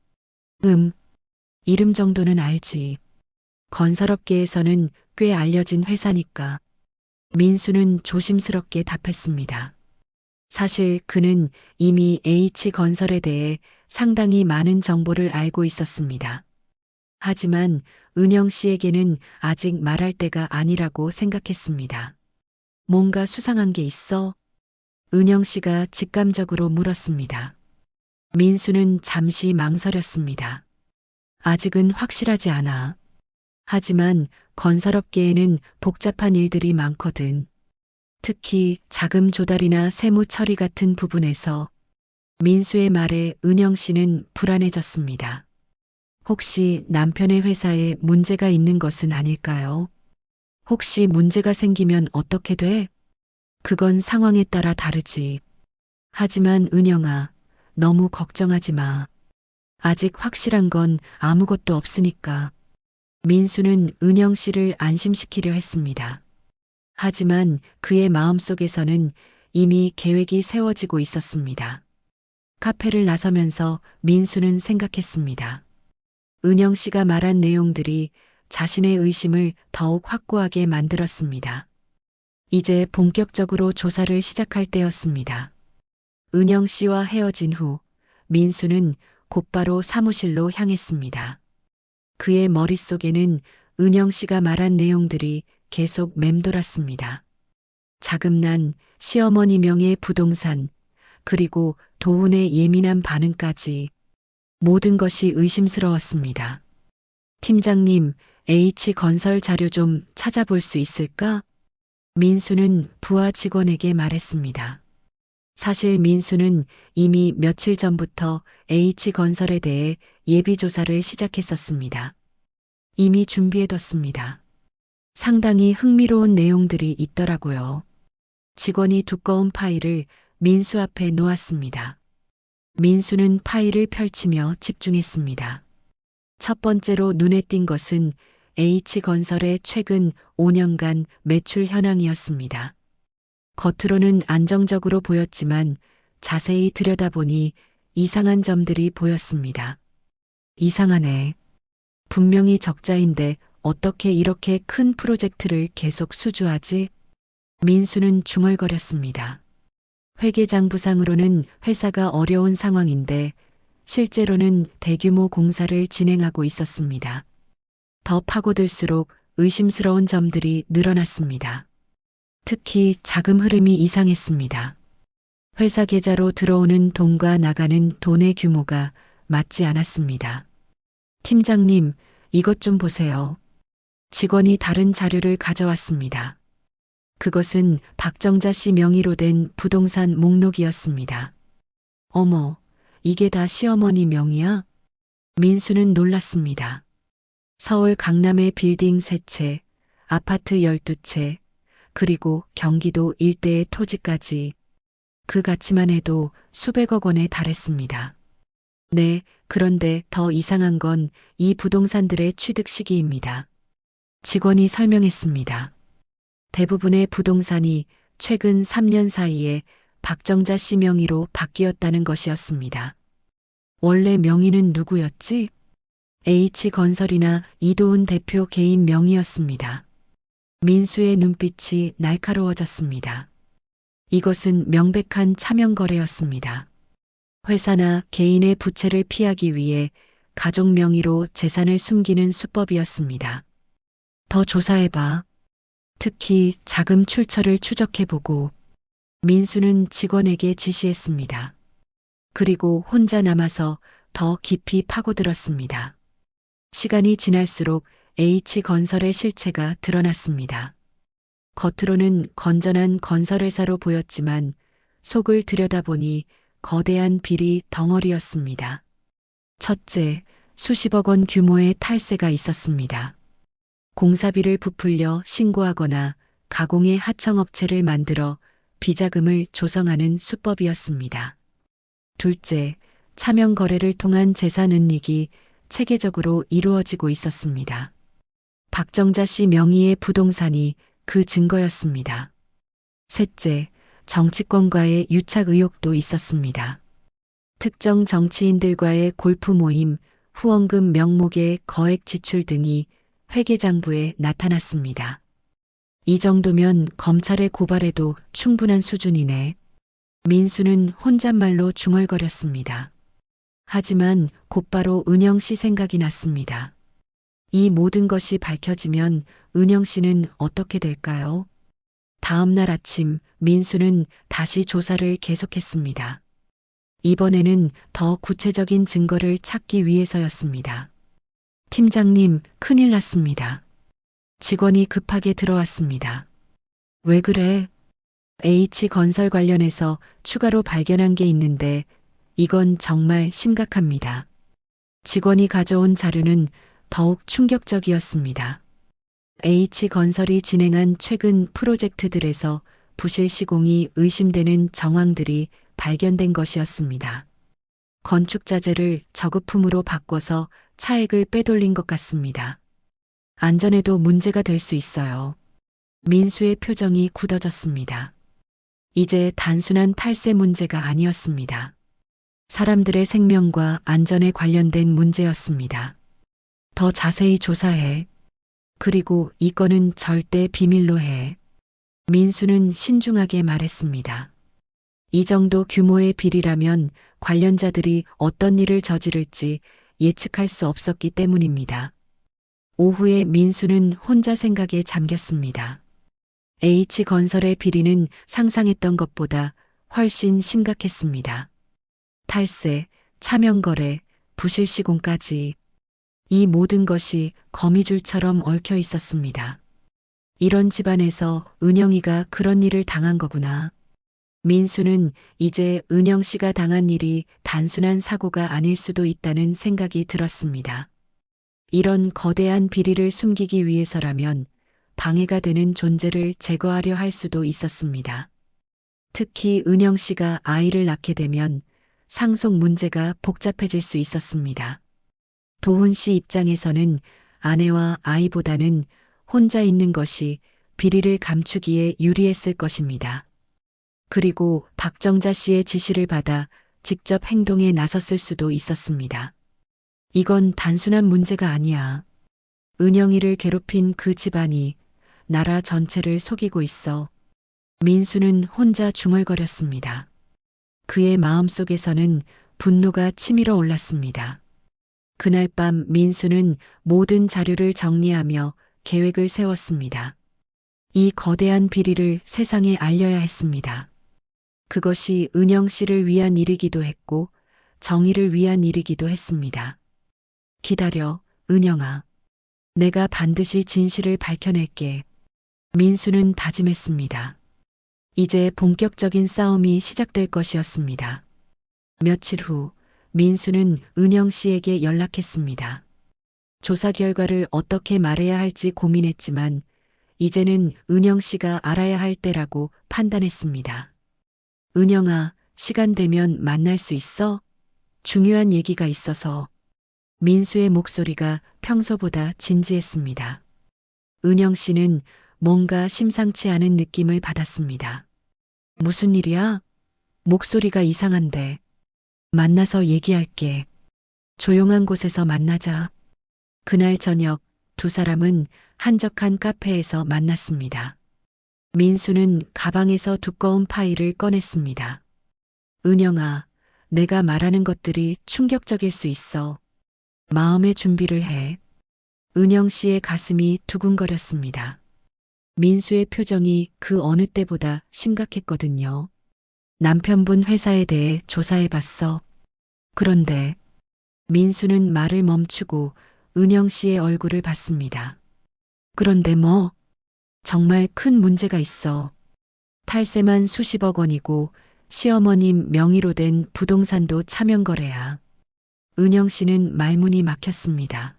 이름 정도는 알지. 건설업계에서는 꽤 알려진 회사니까. 민수는 조심스럽게 답했습니다. 사실 그는 이미 H건설에 대해 상당히 많은 정보를 알고 있었습니다. 하지만 은영 씨에게는 아직 말할 때가 아니라고 생각했습니다. 뭔가 수상한 게 있어? 은영 씨가 직감적으로 물었습니다. 민수는 잠시 망설였습니다. 아직은 확실하지 않아. 하지만 건설업계에는 복잡한 일들이 많거든. 특히 자금 조달이나 세무 처리 같은 부분에서 민수의 말에 은영 씨는 불안해졌습니다. 혹시 남편의 회사에 문제가 있는 것은 아닐까요? 혹시 문제가 생기면 어떻게 돼? 그건 상황에 따라 다르지. 하지만 은영아, 너무 걱정하지 마. 아직 확실한 건 아무것도 없으니까. 민수는 은영 씨를 안심시키려 했습니다. 하지만 그의 마음속에서는 이미 계획이 세워지고 있었습니다. 카페를 나서면서 민수는 생각했습니다. 은영 씨가 말한 내용들이 자신의 의심을 더욱 확고하게 만들었습니다. 이제 본격적으로 조사를 시작할 때였습니다. 은영 씨와 헤어진 후 민수는 곧바로 사무실로 향했습니다. 그의 머릿속에는 은영 씨가 말한 내용들이 계속 맴돌았습니다. 자금난 시어머니 명의 부동산, 그리고 도훈의 예민한 반응까지 모든 것이 의심스러웠습니다. 팀장님, H건설 자료 좀 찾아볼 수 있을까? 민수는 부하 직원에게 말했습니다. 사실 민수는 이미 며칠 전부터 H건설에 대해 예비조사를 시작했었습니다. 이미 준비해뒀습니다. 상당히 흥미로운 내용들이 있더라고요. 직원이 두꺼운 파일을 민수 앞에 놓았습니다. 민수는 파일을 펼치며 집중했습니다. 첫 번째로 눈에 띈 것은 H건설의 최근 5년간 매출 현황이었습니다. 겉으로는 안정적으로 보였지만 자세히 들여다보니 이상한 점들이 보였습니다. 이상하네. 분명히 적자인데 어떻게 이렇게 큰 프로젝트를 계속 수주하지? 민수는 중얼거렸습니다. 회계장부상으로는 회사가 어려운 상황인데 실제로는 대규모 공사를 진행하고 있었습니다. 더 파고들수록 의심스러운 점들이 늘어났습니다. 특히 자금 흐름이 이상했습니다. 회사 계좌로 들어오는 돈과 나가는 돈의 규모가 맞지 않았습니다. 팀장님, 이것 좀 보세요. 직원이 다른 자료를 가져왔습니다. 그것은 박정자 씨 명의로 된 부동산 목록이었습니다. 어머, 이게 다 시어머니 명의야? 민수는 놀랐습니다. 서울 강남의 빌딩 3채, 아파트 12채, 그리고 경기도 일대의 토지까지 그 가치만 해도 수백억 원에 달했습니다. 네, 그런데 더 이상한 건 이 부동산들의 취득 시기입니다. 직원이 설명했습니다. 대부분의 부동산이 최근 3년 사이에 박정자 씨 명의로 바뀌었다는 것이었습니다. 원래 명의는 누구였지? H건설이나 이도훈 대표 개인 명의였습니다. 민수의 눈빛이 날카로워졌습니다. 이것은 명백한 차명 거래였습니다. 회사나 개인의 부채를 피하기 위해 가족 명의로 재산을 숨기는 수법이었습니다. 더 조사해봐. 특히 자금 출처를 추적해보고. 민수는 직원에게 지시했습니다. 그리고 혼자 남아서 더 깊이 파고들었습니다. 시간이 지날수록 H건설의 실체가 드러났습니다. 겉으로는 건전한 건설회사로 보였지만 속을 들여다보니 거대한 비리 덩어리였습니다. 첫째, 수십억 원 규모의 탈세가 있었습니다. 공사비를 부풀려 신고하거나 가공의 하청업체를 만들어 비자금을 조성하는 수법이었습니다. 둘째, 차명 거래를 통한 재산 은닉이 체계적으로 이루어지고 있었습니다. 박정자 씨 명의의 부동산이 그 증거였습니다. 셋째, 정치권과의 유착 의혹도 있었습니다. 특정 정치인들과의 골프 모임, 후원금 명목의 거액 지출 등이 회계장부에 나타났습니다. 이 정도면 검찰의 고발에도 충분한 수준이네. 민수는 혼잣말로 중얼거렸습니다. 하지만 곧바로 은영 씨 생각이 났습니다. 이 모든 것이 밝혀지면 은영 씨는 어떻게 될까요? 다음 날 아침 민수는 다시 조사를 계속했습니다. 이번에는 더 구체적인 증거를 찾기 위해서였습니다. 팀장님, 큰일 났습니다. 직원이 급하게 들어왔습니다. 왜 그래? H건설 관련해서 추가로 발견한 게 있는데 이건 정말 심각합니다. 직원이 가져온 자료는 더욱 충격적이었습니다. H건설이 진행한 최근 프로젝트들에서 부실 시공이 의심되는 정황들이 발견된 것이었습니다. 건축 자재를 저급품으로 바꿔서 차액을 빼돌린 것 같습니다. 안전에도 문제가 될 수 있어요. 민수의 표정이 굳어졌습니다. 이제 단순한 탈세 문제가 아니었습니다. 사람들의 생명과 안전에 관련된 문제였습니다. 더 자세히 조사해. 그리고 이 건은 절대 비밀로 해. 민수는 신중하게 말했습니다. 이 정도 규모의 비리라면 관련자들이 어떤 일을 저지를지 예측할 수 없었기 때문입니다. 오후에 민수는 혼자 생각에 잠겼습니다. H건설의 비리는 상상했던 것보다 훨씬 심각했습니다. 탈세, 차명거래, 부실 시공까지 이 모든 것이 거미줄처럼 얽혀 있었습니다. 이런 집안에서 은영이가 그런 일을 당한 거구나. 민수는 이제 은영 씨가 당한 일이 단순한 사고가 아닐 수도 있다는 생각이 들었습니다. 이런 거대한 비리를 숨기기 위해서라면 방해가 되는 존재를 제거하려 할 수도 있었습니다. 특히 은영 씨가 아이를 낳게 되면 상속 문제가 복잡해질 수 있었습니다. 도훈 씨 입장에서는 아내와 아이보다는 혼자 있는 것이 비리를 감추기에 유리했을 것입니다. 그리고 박정자 씨의 지시를 받아 직접 행동에 나섰을 수도 있었습니다. 이건 단순한 문제가 아니야. 은영이를 괴롭힌 그 집안이 나라 전체를 속이고 있어. 민수는 혼자 중얼거렸습니다. 그의 마음속에서는 분노가 치밀어 올랐습니다. 그날 밤 민수는 모든 자료를 정리하며 계획을 세웠습니다. 이 거대한 비리를 세상에 알려야 했습니다. 그것이 은영 씨를 위한 일이기도 했고 정의를 위한 일이기도 했습니다. 기다려, 은영아. 내가 반드시 진실을 밝혀낼게. 민수는 다짐했습니다. 이제 본격적인 싸움이 시작될 것이었습니다. 며칠 후 민수는 은영 씨에게 연락했습니다. 조사 결과를 어떻게 말해야 할지 고민했지만 이제는 은영 씨가 알아야 할 때라고 판단했습니다. 은영아, 시간 되면 만날 수 있어? 중요한 얘기가 있어서. 민수의 목소리가 평소보다 진지했습니다. 은영 씨는 뭔가 심상치 않은 느낌을 받았습니다. 무슨 일이야? 목소리가 이상한데. 만나서 얘기할게. 조용한 곳에서 만나자. 그날 저녁 두 사람은 한적한 카페에서 만났습니다. 민수는 가방에서 두꺼운 파일을 꺼냈습니다. 은영아, 내가 말하는 것들이 충격적일 수 있어. 마음의 준비를 해. 은영 씨의 가슴이 두근거렸습니다. 민수의 표정이 그 어느 때보다 심각했거든요. 남편분 회사에 대해 조사해봤어. 그런데 민수는 말을 멈추고 은영 씨의 얼굴을 봤습니다. 그런데 뭐? 정말 큰 문제가 있어. 탈세만 수십억 원이고 시어머님 명의로 된 부동산도 차명거래야. 은영 씨는 말문이 막혔습니다.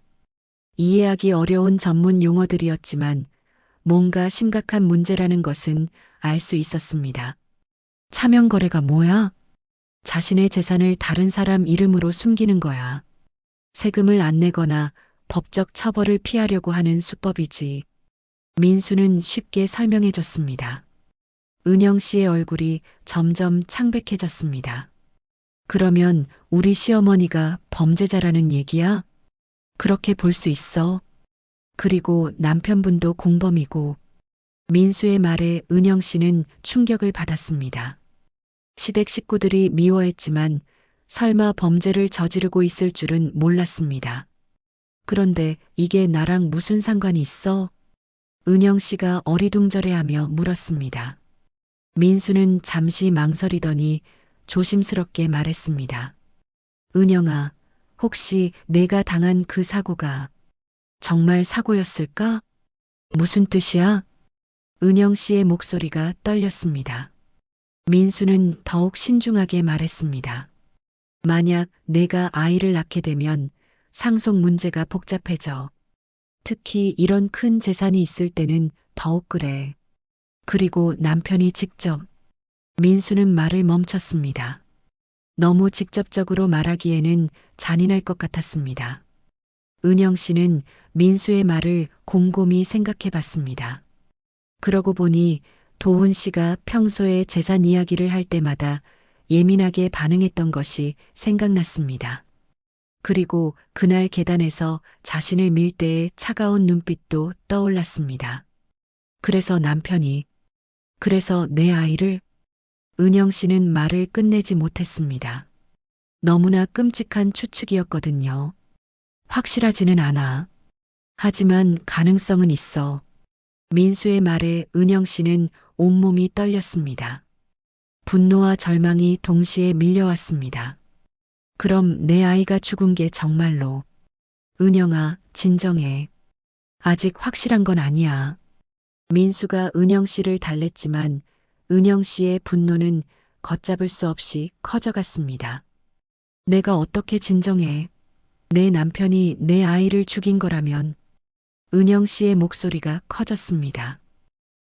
이해하기 어려운 전문 용어들이었지만 뭔가 심각한 문제라는 것은 알 수 있었습니다. 차명 거래가 뭐야? 자신의 재산을 다른 사람 이름으로 숨기는 거야. 세금을 안 내거나 법적 처벌을 피하려고 하는 수법이지. 민수는 쉽게 설명해 줬습니다. 은영 씨의 얼굴이 점점 창백해졌습니다. 그러면 우리 시어머니가 범죄자라는 얘기야? 그렇게 볼 수 있어. 그리고 남편분도 공범이고. 민수의 말에 은영 씨는 충격을 받았습니다. 시댁 식구들이 미워했지만 설마 범죄를 저지르고 있을 줄은 몰랐습니다. 그런데 이게 나랑 무슨 상관이 있어? 은영 씨가 어리둥절해하며 물었습니다. 민수는 잠시 망설이더니 조심스럽게 말했습니다. 은영아, 혹시 내가 당한 그 사고가 정말 사고였을까? 무슨 뜻이야? 은영 씨의 목소리가 떨렸습니다. 민수는 더욱 신중하게 말했습니다. 만약 내가 아이를 낳게 되면 상속 문제가 복잡해져. 특히 이런 큰 재산이 있을 때는 더욱 그래. 그리고 남편이 직접. 민수는 말을 멈췄습니다. 너무 직접적으로 말하기에는 잔인할 것 같았습니다. 은영 씨는 민수의 말을 곰곰이 생각해 봤습니다. 그러고 보니 도훈 씨가 평소에 재산 이야기를 할 때마다 예민하게 반응했던 것이 생각났습니다. 그리고 그날 계단에서 자신을 밀 때의 차가운 눈빛도 떠올랐습니다. 그래서 남편이, 그래서 내 아이를? 은영 씨는 말을 끝내지 못했습니다. 너무나 끔찍한 추측이었거든요. 확실하지는 않아. 하지만 가능성은 있어. 민수의 말에 은영 씨는 온몸이 떨렸습니다. 분노와 절망이 동시에 밀려왔습니다. 그럼 내 아이가 죽은 게 정말로. 은영아, 진정해. 아직 확실한 건 아니야. 민수가 은영 씨를 달랬지만 은영 씨의 분노는 걷잡을 수 없이 커져갔습니다. 내가 어떻게 진정해? 내 남편이 내 아이를 죽인 거라면. 은영 씨의 목소리가 커졌습니다.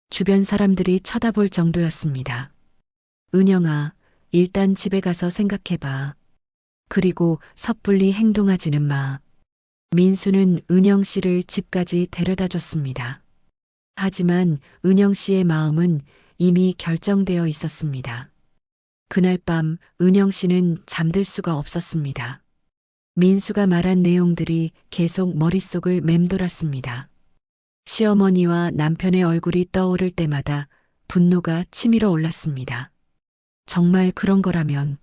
주변 사람들이 쳐다볼 정도였습니다. 은영아, 일단 집에 가서 생각해봐. 그리고 섣불리 행동하지는 마. 민수는 은영 씨를 집까지 데려다 줬습니다. 하지만 은영 씨의 마음은 이미 결정되어 있었습니다. 그날 밤 은영 씨는 잠들 수가 없었습니다. 민수가 말한 내용들이 계속 머릿속을 맴돌았습니다. 시어머니와 남편의 얼굴이 떠오를 때마다 분노가 치밀어 올랐습니다. 정말 그런 거라면,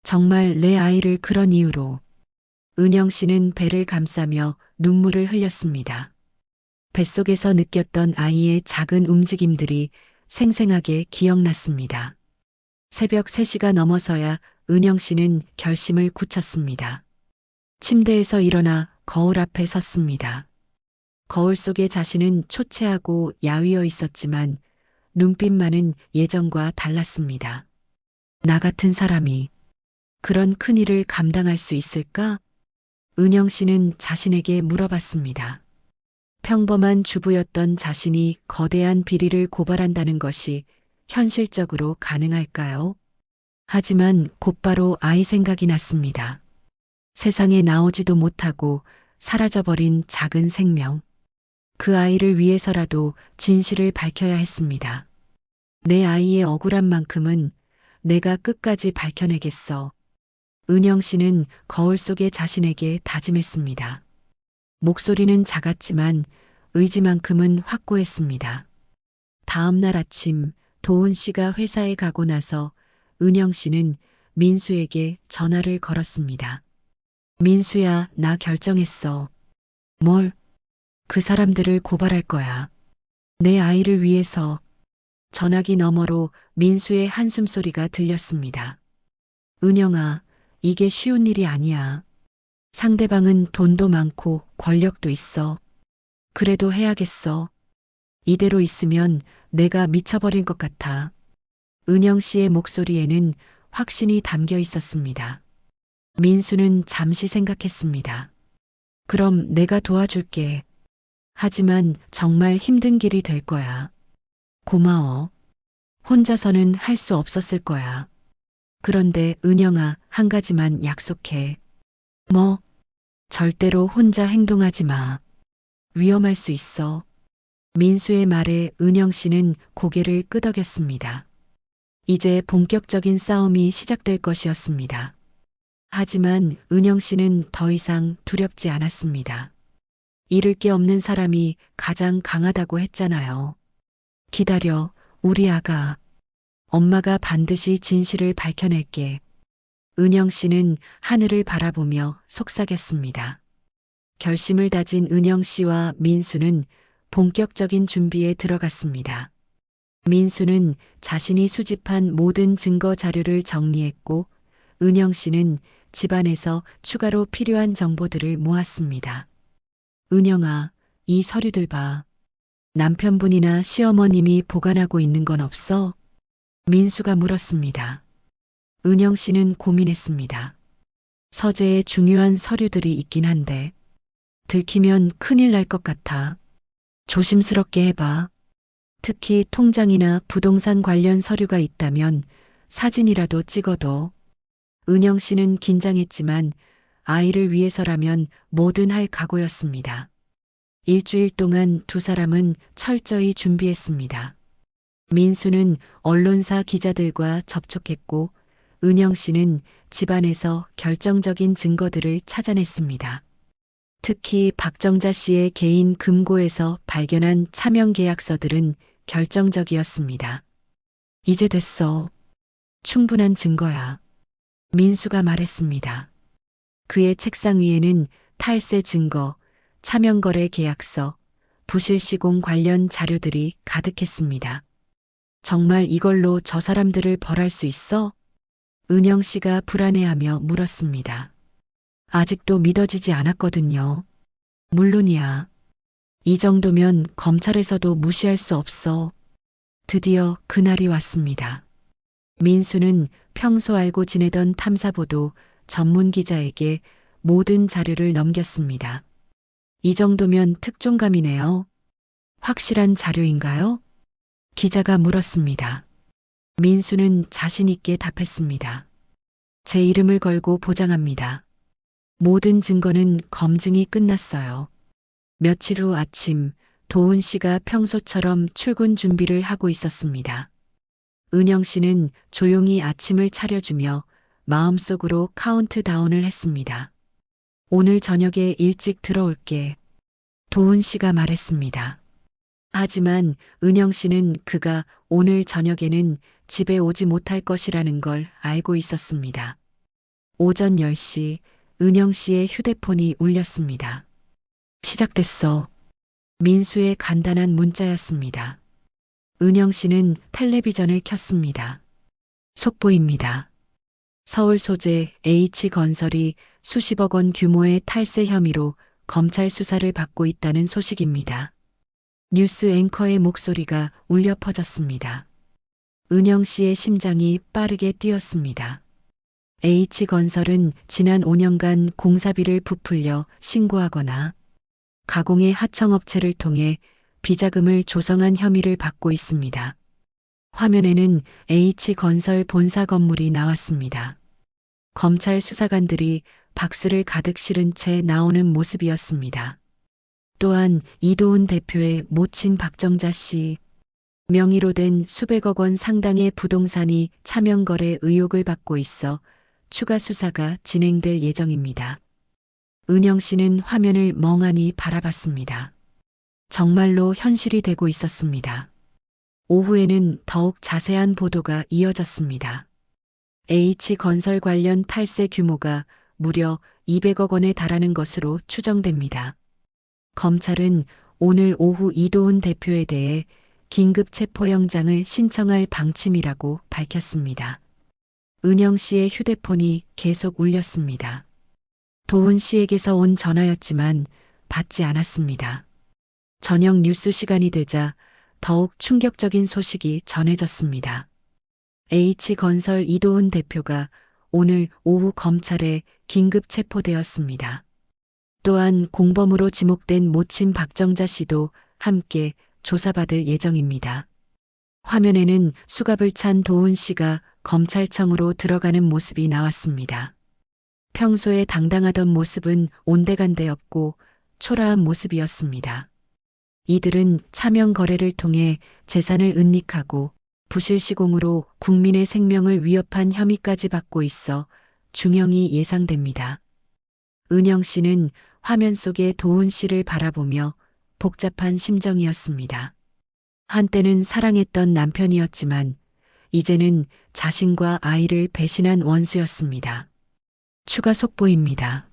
정말 내 아이를 그런 이유로. 은영 씨는 배를 감싸며 눈물을 흘렸습니다. 뱃속에서 느꼈던 아이의 작은 움직임들이 생생하게 기억났습니다. 새벽 3시가 넘어서야 은영 씨는 결심을 굳혔습니다. 침대에서 일어나 거울 앞에 섰습니다. 거울 속의 자신은 초췌하고 야위어 있었지만 눈빛만은 예전과 달랐습니다. 나 같은 사람이 그런 큰일을 감당할 수 있을까? 은영 씨는 자신에게 물어봤습니다. 평범한 주부였던 자신이 거대한 비리를 고발한다는 것이 현실적으로 가능할까요? 하지만 곧바로 아이 생각이 났습니다. 세상에 나오지도 못하고 사라져버린 작은 생명. 그 아이를 위해서라도 진실을 밝혀야 했습니다. 내 아이의 억울한 만큼은 내가 끝까지 밝혀내겠어. 은영 씨는 거울 속의 자신에게 다짐했습니다. 목소리는 작았지만 의지만큼은 확고했습니다. 다음 날 아침 도훈 씨가 회사에 가고 나서 은영 씨는 민수에게 전화를 걸었습니다. 민수야, 나 결정했어. 뭘? 그 사람들을 고발할 거야. 내 아이를 위해서. 전화기 너머로 민수의 한숨소리가 들렸습니다. 은영아, 이게 쉬운 일이 아니야. 상대방은 돈도 많고 권력도 있어. 그래도 해야겠어. 이대로 있으면 내가 미쳐버릴 것 같아. 은영 씨의 목소리에는 확신이 담겨 있었습니다. 민수는 잠시 생각했습니다. 그럼 내가 도와줄게. 하지만 정말 힘든 길이 될 거야. 고마워. 혼자서는 할 수 없었을 거야. 그런데 은영아, 한 가지만 약속해. 뭐? 절대로 혼자 행동하지 마. 위험할 수 있어. 민수의 말에 은영 씨는 고개를 끄덕였습니다. 이제 본격적인 싸움이 시작될 것이었습니다. 하지만 은영 씨는 더 이상 두렵지 않았습니다. 잃을 게 없는 사람이 가장 강하다고 했잖아요. 기다려, 우리 아가. 엄마가 반드시 진실을 밝혀낼게. 은영 씨는 하늘을 바라보며 속삭였습니다. 결심을 다진 은영 씨와 민수는 본격적인 준비에 들어갔습니다. 민수는 자신이 수집한 모든 증거 자료를 정리했고, 은영 씨는 집안에서 추가로 필요한 정보들을 모았습니다. 은영아, 이 서류들 봐. 남편분이나 시어머님이 보관하고 있는 건 없어? 민수가 물었습니다. 은영 씨는 고민했습니다. 서재에 중요한 서류들이 있긴 한데, 들키면 큰일 날 것 같아. 조심스럽게 해봐. 특히 통장이나 부동산 관련 서류가 있다면 사진이라도 찍어둬. 은영 씨는 긴장했지만 아이를 위해서라면 뭐든 할 각오였습니다. 일주일 동안 두 사람은 철저히 준비했습니다. 민수는 언론사 기자들과 접촉했고, 은영 씨는 집안에서 결정적인 증거들을 찾아냈습니다. 특히 박정자 씨의 개인 금고에서 발견한 차명 계약서들은 결정적이었습니다. 이제 됐어. 충분한 증거야. 민수가 말했습니다. 그의 책상 위에는 탈세 증거, 차명거래 계약서, 부실 시공 관련 자료들이 가득했습니다. 정말 이걸로 저 사람들을 벌할 수 있어? 은영 씨가 불안해하며 물었습니다. 아직도 믿어지지 않았거든요. 물론이야. 이 정도면 검찰에서도 무시할 수 없어. 드디어 그날이 왔습니다. 민수는 평소 알고 지내던 탐사보도 전문 기자에게 모든 자료를 넘겼습니다. 이 정도면 특종감이네요. 확실한 자료인가요? 기자가 물었습니다. 민수는 자신 있게 답했습니다. 제 이름을 걸고 보장합니다. 모든 증거는 검증이 끝났어요. 며칠 후 아침, 도훈 씨가 평소처럼 출근 준비를 하고 있었습니다. 은영 씨는 조용히 아침을 차려주며 마음속으로 카운트다운을 했습니다. 오늘 저녁에 일찍 들어올게. 도훈 씨가 말했습니다. 하지만 은영 씨는 그가 오늘 저녁에는 집에 오지 못할 것이라는 걸 알고 있었습니다. 오전 10시 은영 씨의 휴대폰이 울렸습니다. 시작됐어. 민수의 간단한 문자였습니다. 은영 씨는 텔레비전을 켰습니다. 속보입니다. 서울 소재 H건설이 수십억 원 규모의 탈세 혐의로 검찰 수사를 받고 있다는 소식입니다. 뉴스 앵커의 목소리가 울려 퍼졌습니다. 은영 씨의 심장이 빠르게 뛰었습니다. H건설은 지난 5년간 공사비를 부풀려 신고하거나 가공의 하청업체를 통해 비자금을 조성한 혐의를 받고 있습니다. 화면에는 H건설 본사 건물이 나왔습니다. 검찰 수사관들이 박스를 가득 실은 채 나오는 모습이었습니다. 또한 이도훈 대표의 모친 박정자 씨, 명의로 된 수백억 원 상당의 부동산이 차명거래 의혹을 받고 있어 추가 수사가 진행될 예정입니다. 은영 씨는 화면을 멍하니 바라봤습니다. 정말로 현실이 되고 있었습니다. 오후에는 더욱 자세한 보도가 이어졌습니다. H건설 관련 탈세 규모가 무려 200억 원에 달하는 것으로 추정됩니다. 검찰은 오늘 오후 이도훈 대표에 대해 긴급 체포영장을 신청할 방침이라고 밝혔습니다. 은영 씨의 휴대폰이 계속 울렸습니다. 도훈 씨에게서 온 전화였지만 받지 않았습니다. 저녁 뉴스 시간이 되자 더욱 충격적인 소식이 전해졌습니다. H건설 이도훈 대표가 오늘 오후 검찰에 긴급 체포되었습니다. 또한 공범으로 지목된 모친 박정자 씨도 함께 조사받을 예정입니다. 화면에는 수갑을 찬 도훈 씨가 검찰청으로 들어가는 모습이 나왔습니다. 평소에 당당하던 모습은 온데간데 없고 초라한 모습이었습니다. 이들은 차명 거래를 통해 재산을 은닉하고 부실 시공으로 국민의 생명을 위협한 혐의까지 받고 있어 중형이 예상됩니다. 은영 씨는 화면 속의 도훈 씨를 바라보며 복잡한 심정이었습니다. 한때는 사랑했던 남편이었지만 이제는 자신과 아이를 배신한 원수였습니다. 추가 속보입니다.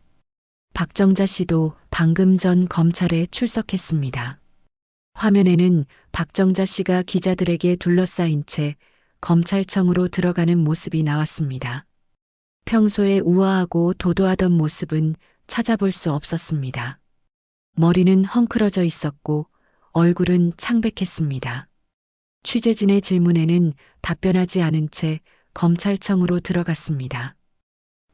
박정자 씨도 방금 전 검찰에 출석했습니다. 화면에는 박정자 씨가 기자들에게 둘러싸인 채 검찰청으로 들어가는 모습이 나왔습니다. 평소에 우아하고 도도하던 모습은 찾아볼 수 없었습니다. 머리는 헝클어져 있었고 얼굴은 창백했습니다. 취재진의 질문에는 답변하지 않은 채 검찰청으로 들어갔습니다.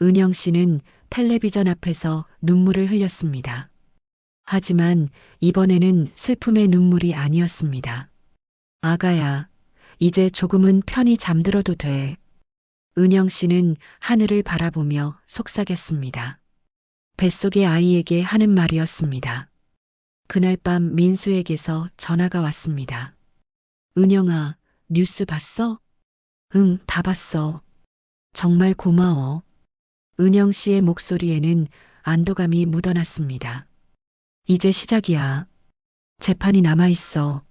은영 씨는 텔레비전 앞에서 눈물을 흘렸습니다. 하지만 이번에는 슬픔의 눈물이 아니었습니다. 아가야, 이제 조금은 편히 잠들어도 돼. 은영 씨는 하늘을 바라보며 속삭였습니다. 뱃속의 아이에게 하는 말이었습니다. 그날 밤 민수에게서 전화가 왔습니다. 은영아, 뉴스 봤어? 응, 다 봤어. 정말 고마워. 은영 씨의 목소리에는 안도감이 묻어났습니다. 이제 시작이야. 재판이 남아있어.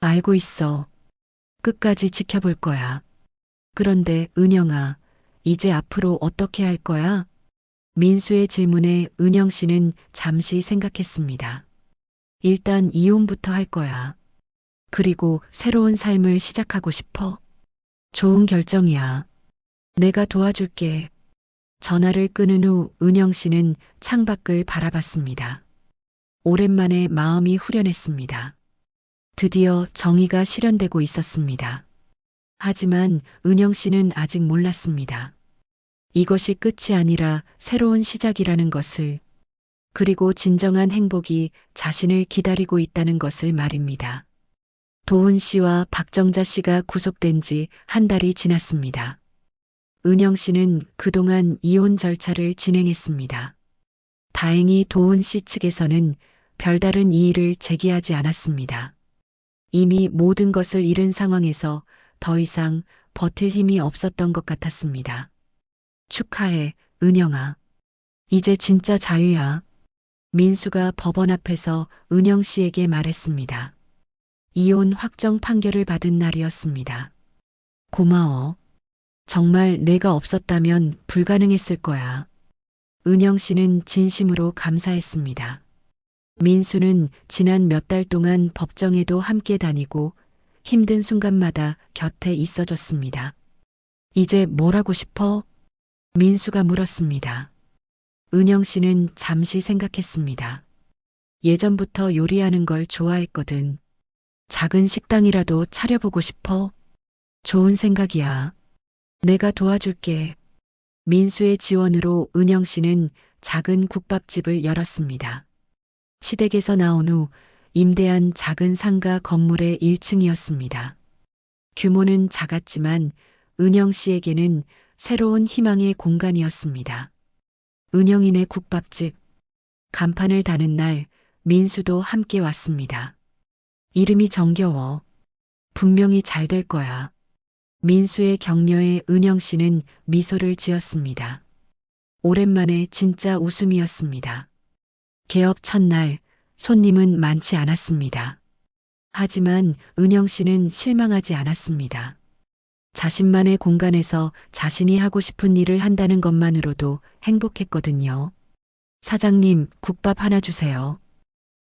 알고 있어. 끝까지 지켜볼 거야. 그런데 은영아, 이제 앞으로 어떻게 할 거야? 민수의 질문에 은영 씨는 잠시 생각했습니다. 일단 이혼부터 할 거야. 그리고 새로운 삶을 시작하고 싶어. 좋은 결정이야. 내가 도와줄게. 전화를 끊은 후 은영 씨는 창밖을 바라봤습니다. 오랜만에 마음이 후련했습니다. 드디어 정의가 실현되고 있었습니다. 하지만 은영 씨는 아직 몰랐습니다. 이것이 끝이 아니라 새로운 시작이라는 것을, 그리고 진정한 행복이 자신을 기다리고 있다는 것을 말입니다. 도훈 씨와 박정자 씨가 구속된 지 한 달이 지났습니다. 은영 씨는 그동안 이혼 절차를 진행했습니다. 다행히 도훈 씨 측에서는 별다른 이의를 제기하지 않았습니다. 이미 모든 것을 잃은 상황에서 더 이상 버틸 힘이 없었던 것 같았습니다. 축하해, 은영아. 이제 진짜 자유야. 민수가 법원 앞에서 은영 씨에게 말했습니다. 이혼 확정 판결을 받은 날이었습니다. 고마워. 정말 내가 없었다면 불가능했을 거야. 은영 씨는 진심으로 감사했습니다. 민수는 지난 몇 달 동안 법정에도 함께 다니고 힘든 순간마다 곁에 있어줬습니다. 이제 뭘 하고 싶어? 민수가 물었습니다. 은영 씨는 잠시 생각했습니다. 예전부터 요리하는 걸 좋아했거든. 작은 식당이라도 차려보고 싶어? 좋은 생각이야. 내가 도와줄게. 민수의 지원으로 은영 씨는 작은 국밥집을 열었습니다. 시댁에서 나온 후 임대한 작은 상가 건물의 1층이었습니다. 규모는 작았지만 은영 씨에게는 새로운 희망의 공간이었습니다. 은영이네 국밥집. 간판을 다는 날 민수도 함께 왔습니다. 이름이 정겨워. 분명히 잘 될 거야. 민수의 격려에 은영 씨는 미소를 지었습니다. 오랜만에 진짜 웃음이었습니다. 개업 첫날 손님은 많지 않았습니다. 하지만 은영 씨는 실망하지 않았습니다. 자신만의 공간에서 자신이 하고 싶은 일을 한다는 것만으로도 행복했거든요. 사장님, 국밥 하나 주세요.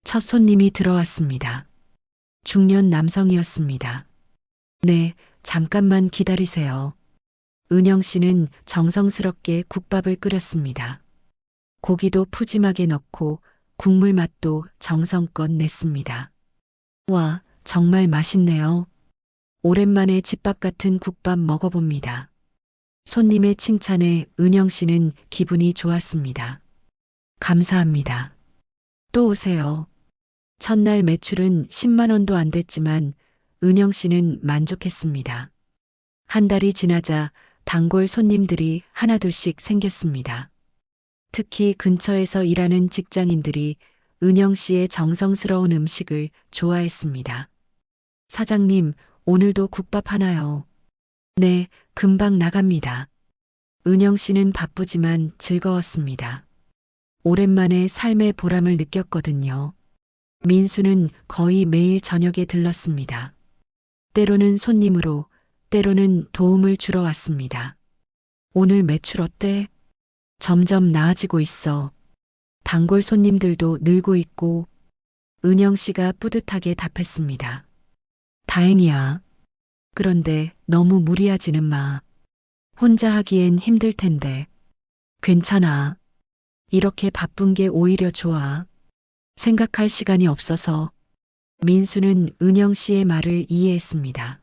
첫 손님이 들어왔습니다. 중년 남성이었습니다. 네, 잠깐만 기다리세요. 은영 씨는 정성스럽게 국밥을 끓였습니다. 고기도 푸짐하게 넣고 국물 맛도 정성껏 냈습니다. 와, 정말 맛있네요. 오랜만에 집밥 같은 국밥 먹어봅니다. 손님의 칭찬에 은영 씨는 기분이 좋았습니다. 감사합니다. 또 오세요. 첫날 매출은 10만 원도 안 됐지만 은영 씨는 만족했습니다. 한 달이 지나자 단골 손님들이 하나둘씩 생겼습니다. 특히 근처에서 일하는 직장인들이 은영 씨의 정성스러운 음식을 좋아했습니다. 사장님, 오늘도 국밥 하나요? 네, 금방 나갑니다. 은영 씨는 바쁘지만 즐거웠습니다. 오랜만에 삶의 보람을 느꼈거든요. 민수는 거의 매일 저녁에 들렀습니다. 때로는 손님으로, 때로는 도움을 주러 왔습니다. 오늘 매출 어때? 점점 나아지고 있어. 단골 손님들도 늘고 있고, 은영 씨가 뿌듯하게 답했습니다. 다행이야. 그런데 너무 무리하지는 마. 혼자 하기엔 힘들 텐데. 괜찮아. 이렇게 바쁜 게 오히려 좋아. 생각할 시간이 없어서. 민수는 은영 씨의 말을 이해했습니다.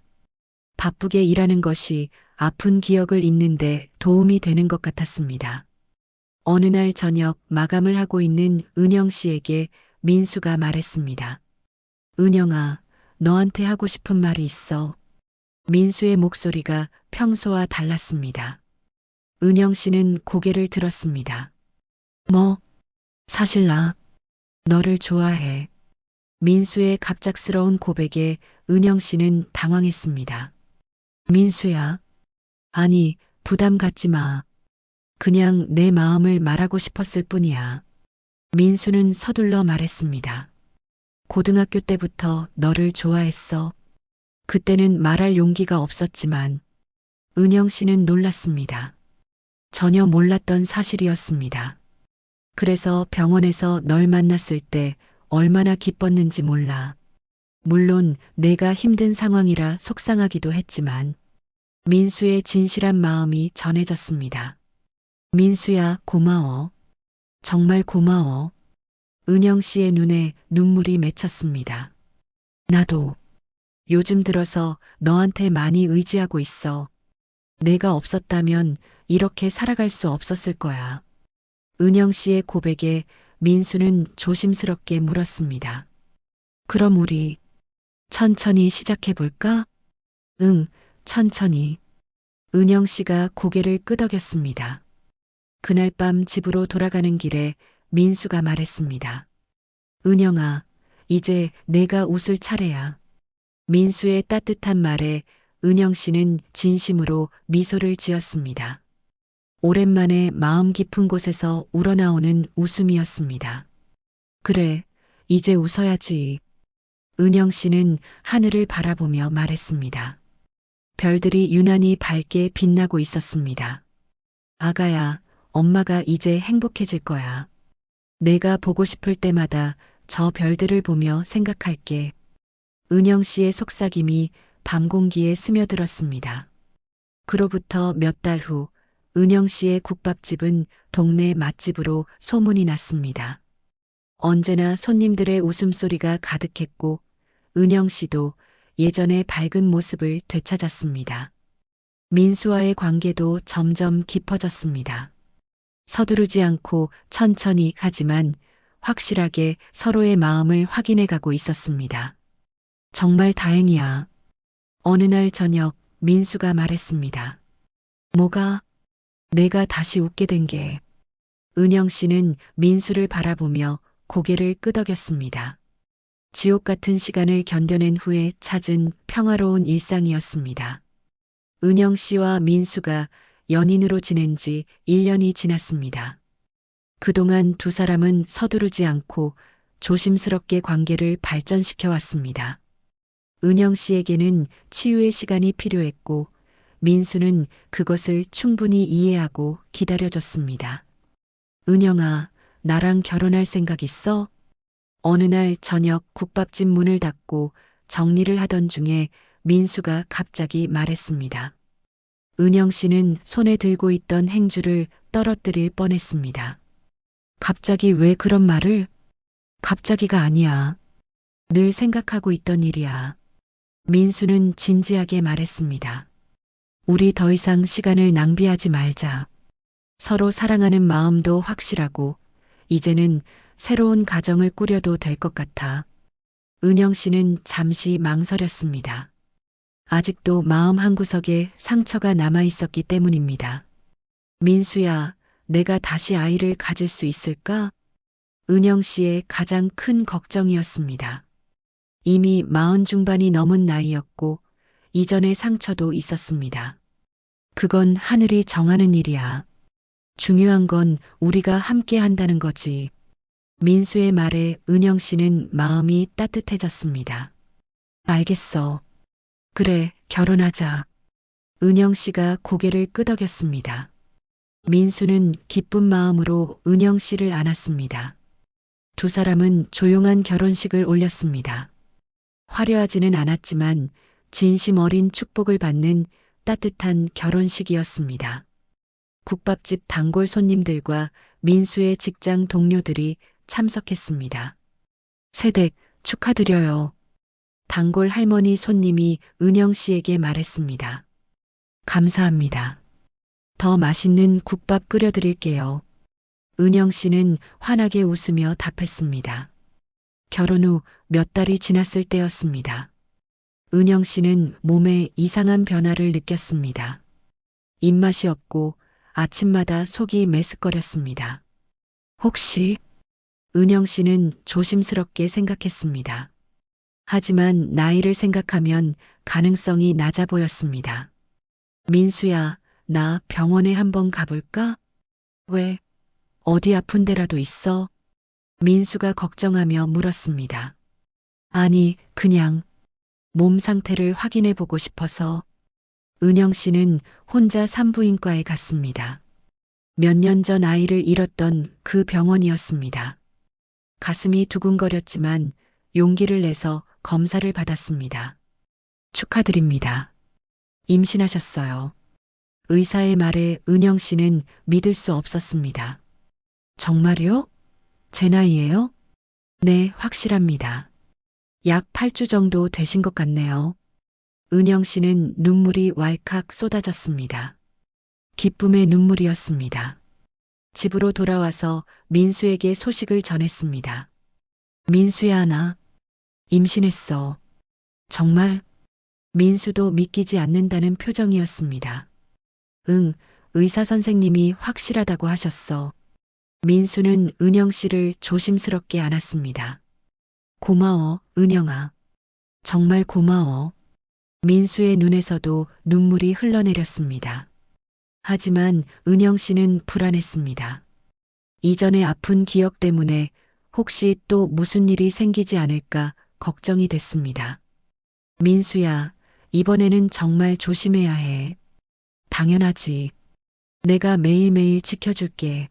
바쁘게 일하는 것이 아픈 기억을 잊는데 도움이 되는 것 같았습니다. 어느 날 저녁 마감을 하고 있는 은영 씨에게 민수가 말했습니다. 은영아, 너한테 하고 싶은 말이 있어. 민수의 목소리가 평소와 달랐습니다. 은영 씨는 고개를 들었습니다. 뭐? 사실 나 너를 좋아해. 민수의 갑작스러운 고백에 은영 씨는 당황했습니다. 민수야. 아니, 부담 갖지 마. 그냥 내 마음을 말하고 싶었을 뿐이야. 민수는 서둘러 말했습니다. 고등학교 때부터 너를 좋아했어. 그때는 말할 용기가 없었지만 은영 씨는 놀랐습니다. 전혀 몰랐던 사실이었습니다. 그래서 병원에서 널 만났을 때 얼마나 기뻤는지 몰라. 물론 내가 힘든 상황이라 속상하기도 했지만 민수의 진실한 마음이 전해졌습니다. 민수야, 고마워. 정말 고마워. 은영 씨의 눈에 눈물이 맺혔습니다. 나도 요즘 들어서 너한테 많이 의지하고 있어. 내가 없었다면 이렇게 살아갈 수 없었을 거야. 은영 씨의 고백에 민수는 조심스럽게 물었습니다. 그럼 우리 천천히 시작해 볼까? 응, 천천히. 은영 씨가 고개를 끄덕였습니다. 그날 밤 집으로 돌아가는 길에 민수가 말했습니다. 은영아, 이제 내가 웃을 차례야. 민수의 따뜻한 말에 은영 씨는 진심으로 미소를 지었습니다. 오랜만에 마음 깊은 곳에서 우러나오는 웃음이었습니다. 그래, 이제 웃어야지. 은영 씨는 하늘을 바라보며 말했습니다. 별들이 유난히 밝게 빛나고 있었습니다. 아가야, 엄마가 이제 행복해질 거야. 내가 보고 싶을 때마다 저 별들을 보며 생각할게. 은영 씨의 속삭임이 밤 공기에 스며들었습니다. 그로부터 몇 달 후, 은영 씨의 국밥집은 동네 맛집으로 소문이 났습니다. 언제나 손님들의 웃음소리가 가득했고, 은영 씨도 예전의 밝은 모습을 되찾았습니다. 민수와의 관계도 점점 깊어졌습니다. 서두르지 않고 천천히 하지만 확실하게 서로의 마음을 확인해 가고 있었습니다. 정말 다행이야. 어느 날 저녁 민수가 말했습니다. 뭐가? 내가 다시 웃게 된 게. 은영 씨는 민수를 바라보며 고개를 끄덕였습니다. 지옥 같은 시간을 견뎌낸 후에 찾은 평화로운 일상이었습니다. 은영 씨와 민수가 연인으로 지낸 지 1년이 지났습니다. 그동안 두 사람은 서두르지 않고 조심스럽게 관계를 발전시켜 왔습니다. 은영 씨에게는 치유의 시간이 필요했고 민수는 그것을 충분히 이해하고 기다려줬습니다. 은영아, 나랑 결혼할 생각 있어? 어느 날 저녁 국밥집 문을 닫고 정리를 하던 중에 민수가 갑자기 말했습니다. 은영 씨는 손에 들고 있던 행주를 떨어뜨릴 뻔했습니다. 갑자기 왜 그런 말을? 갑자기가 아니야. 늘 생각하고 있던 일이야. 민수는 진지하게 말했습니다. 우리 더 이상 시간을 낭비하지 말자. 서로 사랑하는 마음도 확실하고 이제는 새로운 가정을 꾸려도 될 것 같아. 은영 씨는 잠시 망설였습니다. 아직도 마음 한구석에 상처가 남아 있었기 때문입니다. 민수야, 내가 다시 아이를 가질 수 있을까? 은영 씨의 가장 큰 걱정이었습니다. 이미 40 중반이 넘은 나이였고 이전의 상처도 있었습니다. 그건 하늘이 정하는 일이야. 중요한 건 우리가 함께 한다는 거지. 민수의 말에 은영 씨는 마음이 따뜻해졌습니다. 알겠어. 그래, 결혼하자. 은영 씨가 고개를 끄덕였습니다. 민수는 기쁜 마음으로 은영 씨를 안았습니다. 두 사람은 조용한 결혼식을 올렸습니다. 화려하지는 않았지만 진심 어린 축복을 받는 따뜻한 결혼식이었습니다. 국밥집 단골 손님들과 민수의 직장 동료들이 참석했습니다. 새댁 축하드려요. 단골 할머니 손님이 은영 씨에게 말했습니다. 감사합니다. 더 맛있는 국밥 끓여드릴게요. 은영 씨는 환하게 웃으며 답했습니다. 결혼 후 몇 달이 지났을 때였습니다. 은영 씨는 몸에 이상한 변화를 느꼈습니다. 입맛이 없고 아침마다 속이 메스꺼렸습니다. 혹시? 은영 씨는 조심스럽게 생각했습니다. 하지만 나이를 생각하면 가능성이 낮아 보였습니다. 민수야, 나 병원에 한번 가볼까? 왜? 어디 아픈 데라도 있어? 민수가 걱정하며 물었습니다. 아니, 그냥 몸 상태를 확인해 보고 싶어서. 은영 씨는 혼자 산부인과에 갔습니다. 몇 년 전 아이를 잃었던 그 병원이었습니다. 가슴이 두근거렸지만 용기를 내서 검사를 받았습니다. 축하드립니다. 임신하셨어요. 의사의 말에 은영 씨는 믿을 수 없었습니다. 정말요? 제 나이예요? 네, 확실합니다. 약 8주 정도 되신 것 같네요. 은영 씨는 눈물이 왈칵 쏟아졌습니다. 기쁨의 눈물이었습니다. 집으로 돌아와서 민수에게 소식을 전했습니다. 민수야, 나 임신했어. 정말? 민수도 믿기지 않는다는 표정이었습니다. 응, 의사 선생님이 확실하다고 하셨어. 민수는 은영 씨를 조심스럽게 안았습니다. 고마워, 은영아. 정말 고마워. 민수의 눈에서도 눈물이 흘러내렸습니다. 하지만 은영 씨는 불안했습니다. 이전의 아픈 기억 때문에 혹시 또 무슨 일이 생기지 않을까 걱정이 됐습니다. 민수야, 이번에는 정말 조심해야 해. 당연하지. 내가 매일매일 지켜줄게.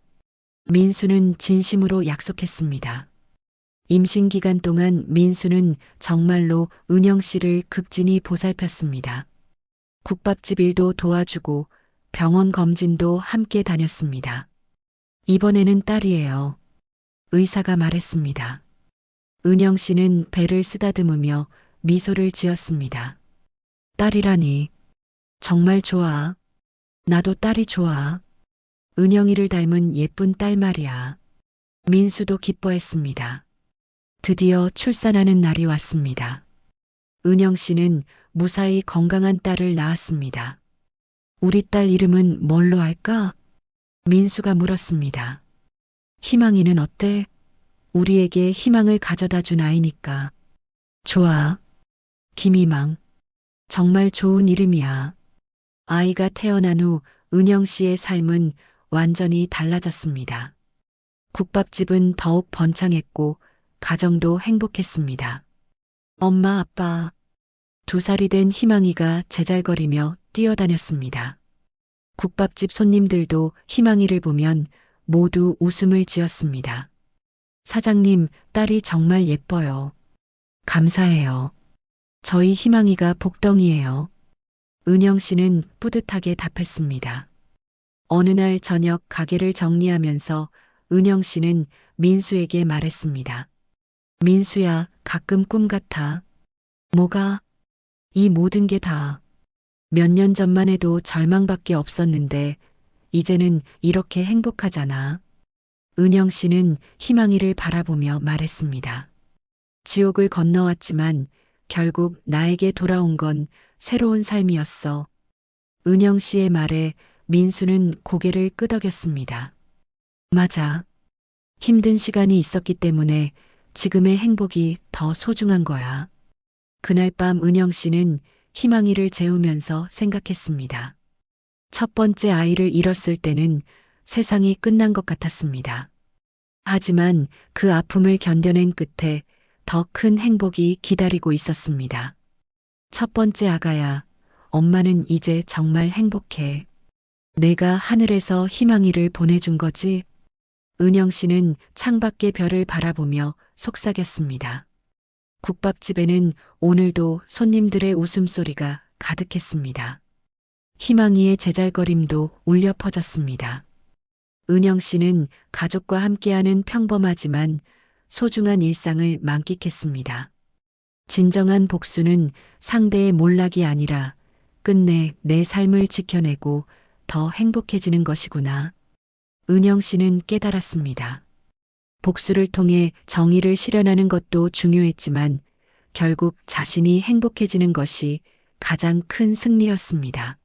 민수는 진심으로 약속했습니다. 임신 기간 동안 민수는 정말로 은영 씨를 극진히 보살폈습니다. 국밥집 일도 도와주고 병원 검진도 함께 다녔습니다. 이번에는 딸이에요. 의사가 말했습니다. 은영 씨는 배를 쓰다듬으며 미소를 지었습니다. 딸이라니. 정말 좋아. 나도 딸이 좋아. 은영이를 닮은 예쁜 딸 말이야. 민수도 기뻐했습니다. 드디어 출산하는 날이 왔습니다. 은영 씨는 무사히 건강한 딸을 낳았습니다. 우리 딸 이름은 뭘로 할까? 민수가 물었습니다. 희망이는 어때? 우리에게 희망을 가져다 준 아이니까. 좋아. 김희망. 정말 좋은 이름이야. 아이가 태어난 후 은영 씨의 삶은 완전히 달라졌습니다. 국밥집은 더욱 번창했고 가정도 행복했습니다. 엄마, 아빠. 2살이 된 희망이가 제잘거리며 뛰어다녔습니다. 국밥집 손님들도 희망이를 보면 모두 웃음을 지었습니다. 사장님, 딸이 정말 예뻐요. 감사해요. 저희 희망이가 복덩이에요. 은영 씨는 뿌듯하게 답했습니다. 어느 날 저녁 가게를 정리하면서 은영 씨는 민수에게 말했습니다. 민수야, 가끔 꿈 같아. 뭐가? 이 모든 게 다. 몇 년 전만 해도 절망밖에 없었는데 이제는 이렇게 행복하잖아. 은영 씨는 희망이를 바라보며 말했습니다. 지옥을 건너왔지만 결국 나에게 돌아온 건 새로운 삶이었어. 은영 씨의 말에 민수는 고개를 끄덕였습니다. 맞아. 힘든 시간이 있었기 때문에 지금의 행복이 더 소중한 거야. 그날 밤 은영 씨는 희망이를 재우면서 생각했습니다. 첫 번째 아이를 잃었을 때는 세상이 끝난 것 같았습니다. 하지만 그 아픔을 견뎌낸 끝에 더 큰 행복이 기다리고 있었습니다. 첫 번째 아가야, 엄마는 이제 정말 행복해. 내가 하늘에서 희망이를 보내준 거지? 은영 씨는 창밖의 별을 바라보며 속삭였습니다. 국밥집에는 오늘도 손님들의 웃음소리가 가득했습니다. 희망이의 제잘거림도 울려 퍼졌습니다. 은영 씨는 가족과 함께하는 평범하지만 소중한 일상을 만끽했습니다. 진정한 복수는 상대의 몰락이 아니라 끝내 내 삶을 지켜내고 더 행복해지는 것이구나. 은영 씨는 깨달았습니다. 복수를 통해 정의를 실현하는 것도 중요했지만 결국 자신이 행복해지는 것이 가장 큰 승리였습니다.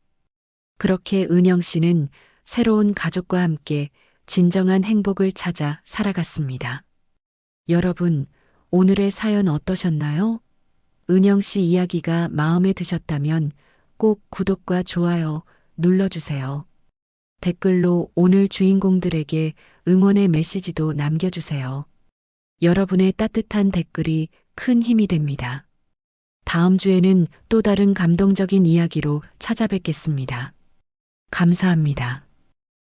그렇게 은영 씨는 새로운 가족과 함께 진정한 행복을 찾아 살아갔습니다. 여러분, 오늘의 사연 어떠셨나요? 은영 씨 이야기가 마음에 드셨다면 꼭 구독과 좋아요 눌러주세요. 댓글로 오늘 주인공들에게 응원의 메시지도 남겨주세요. 여러분의 따뜻한 댓글이 큰 힘이 됩니다. 다음 주에는 또 다른 감동적인 이야기로 찾아뵙겠습니다. 감사합니다.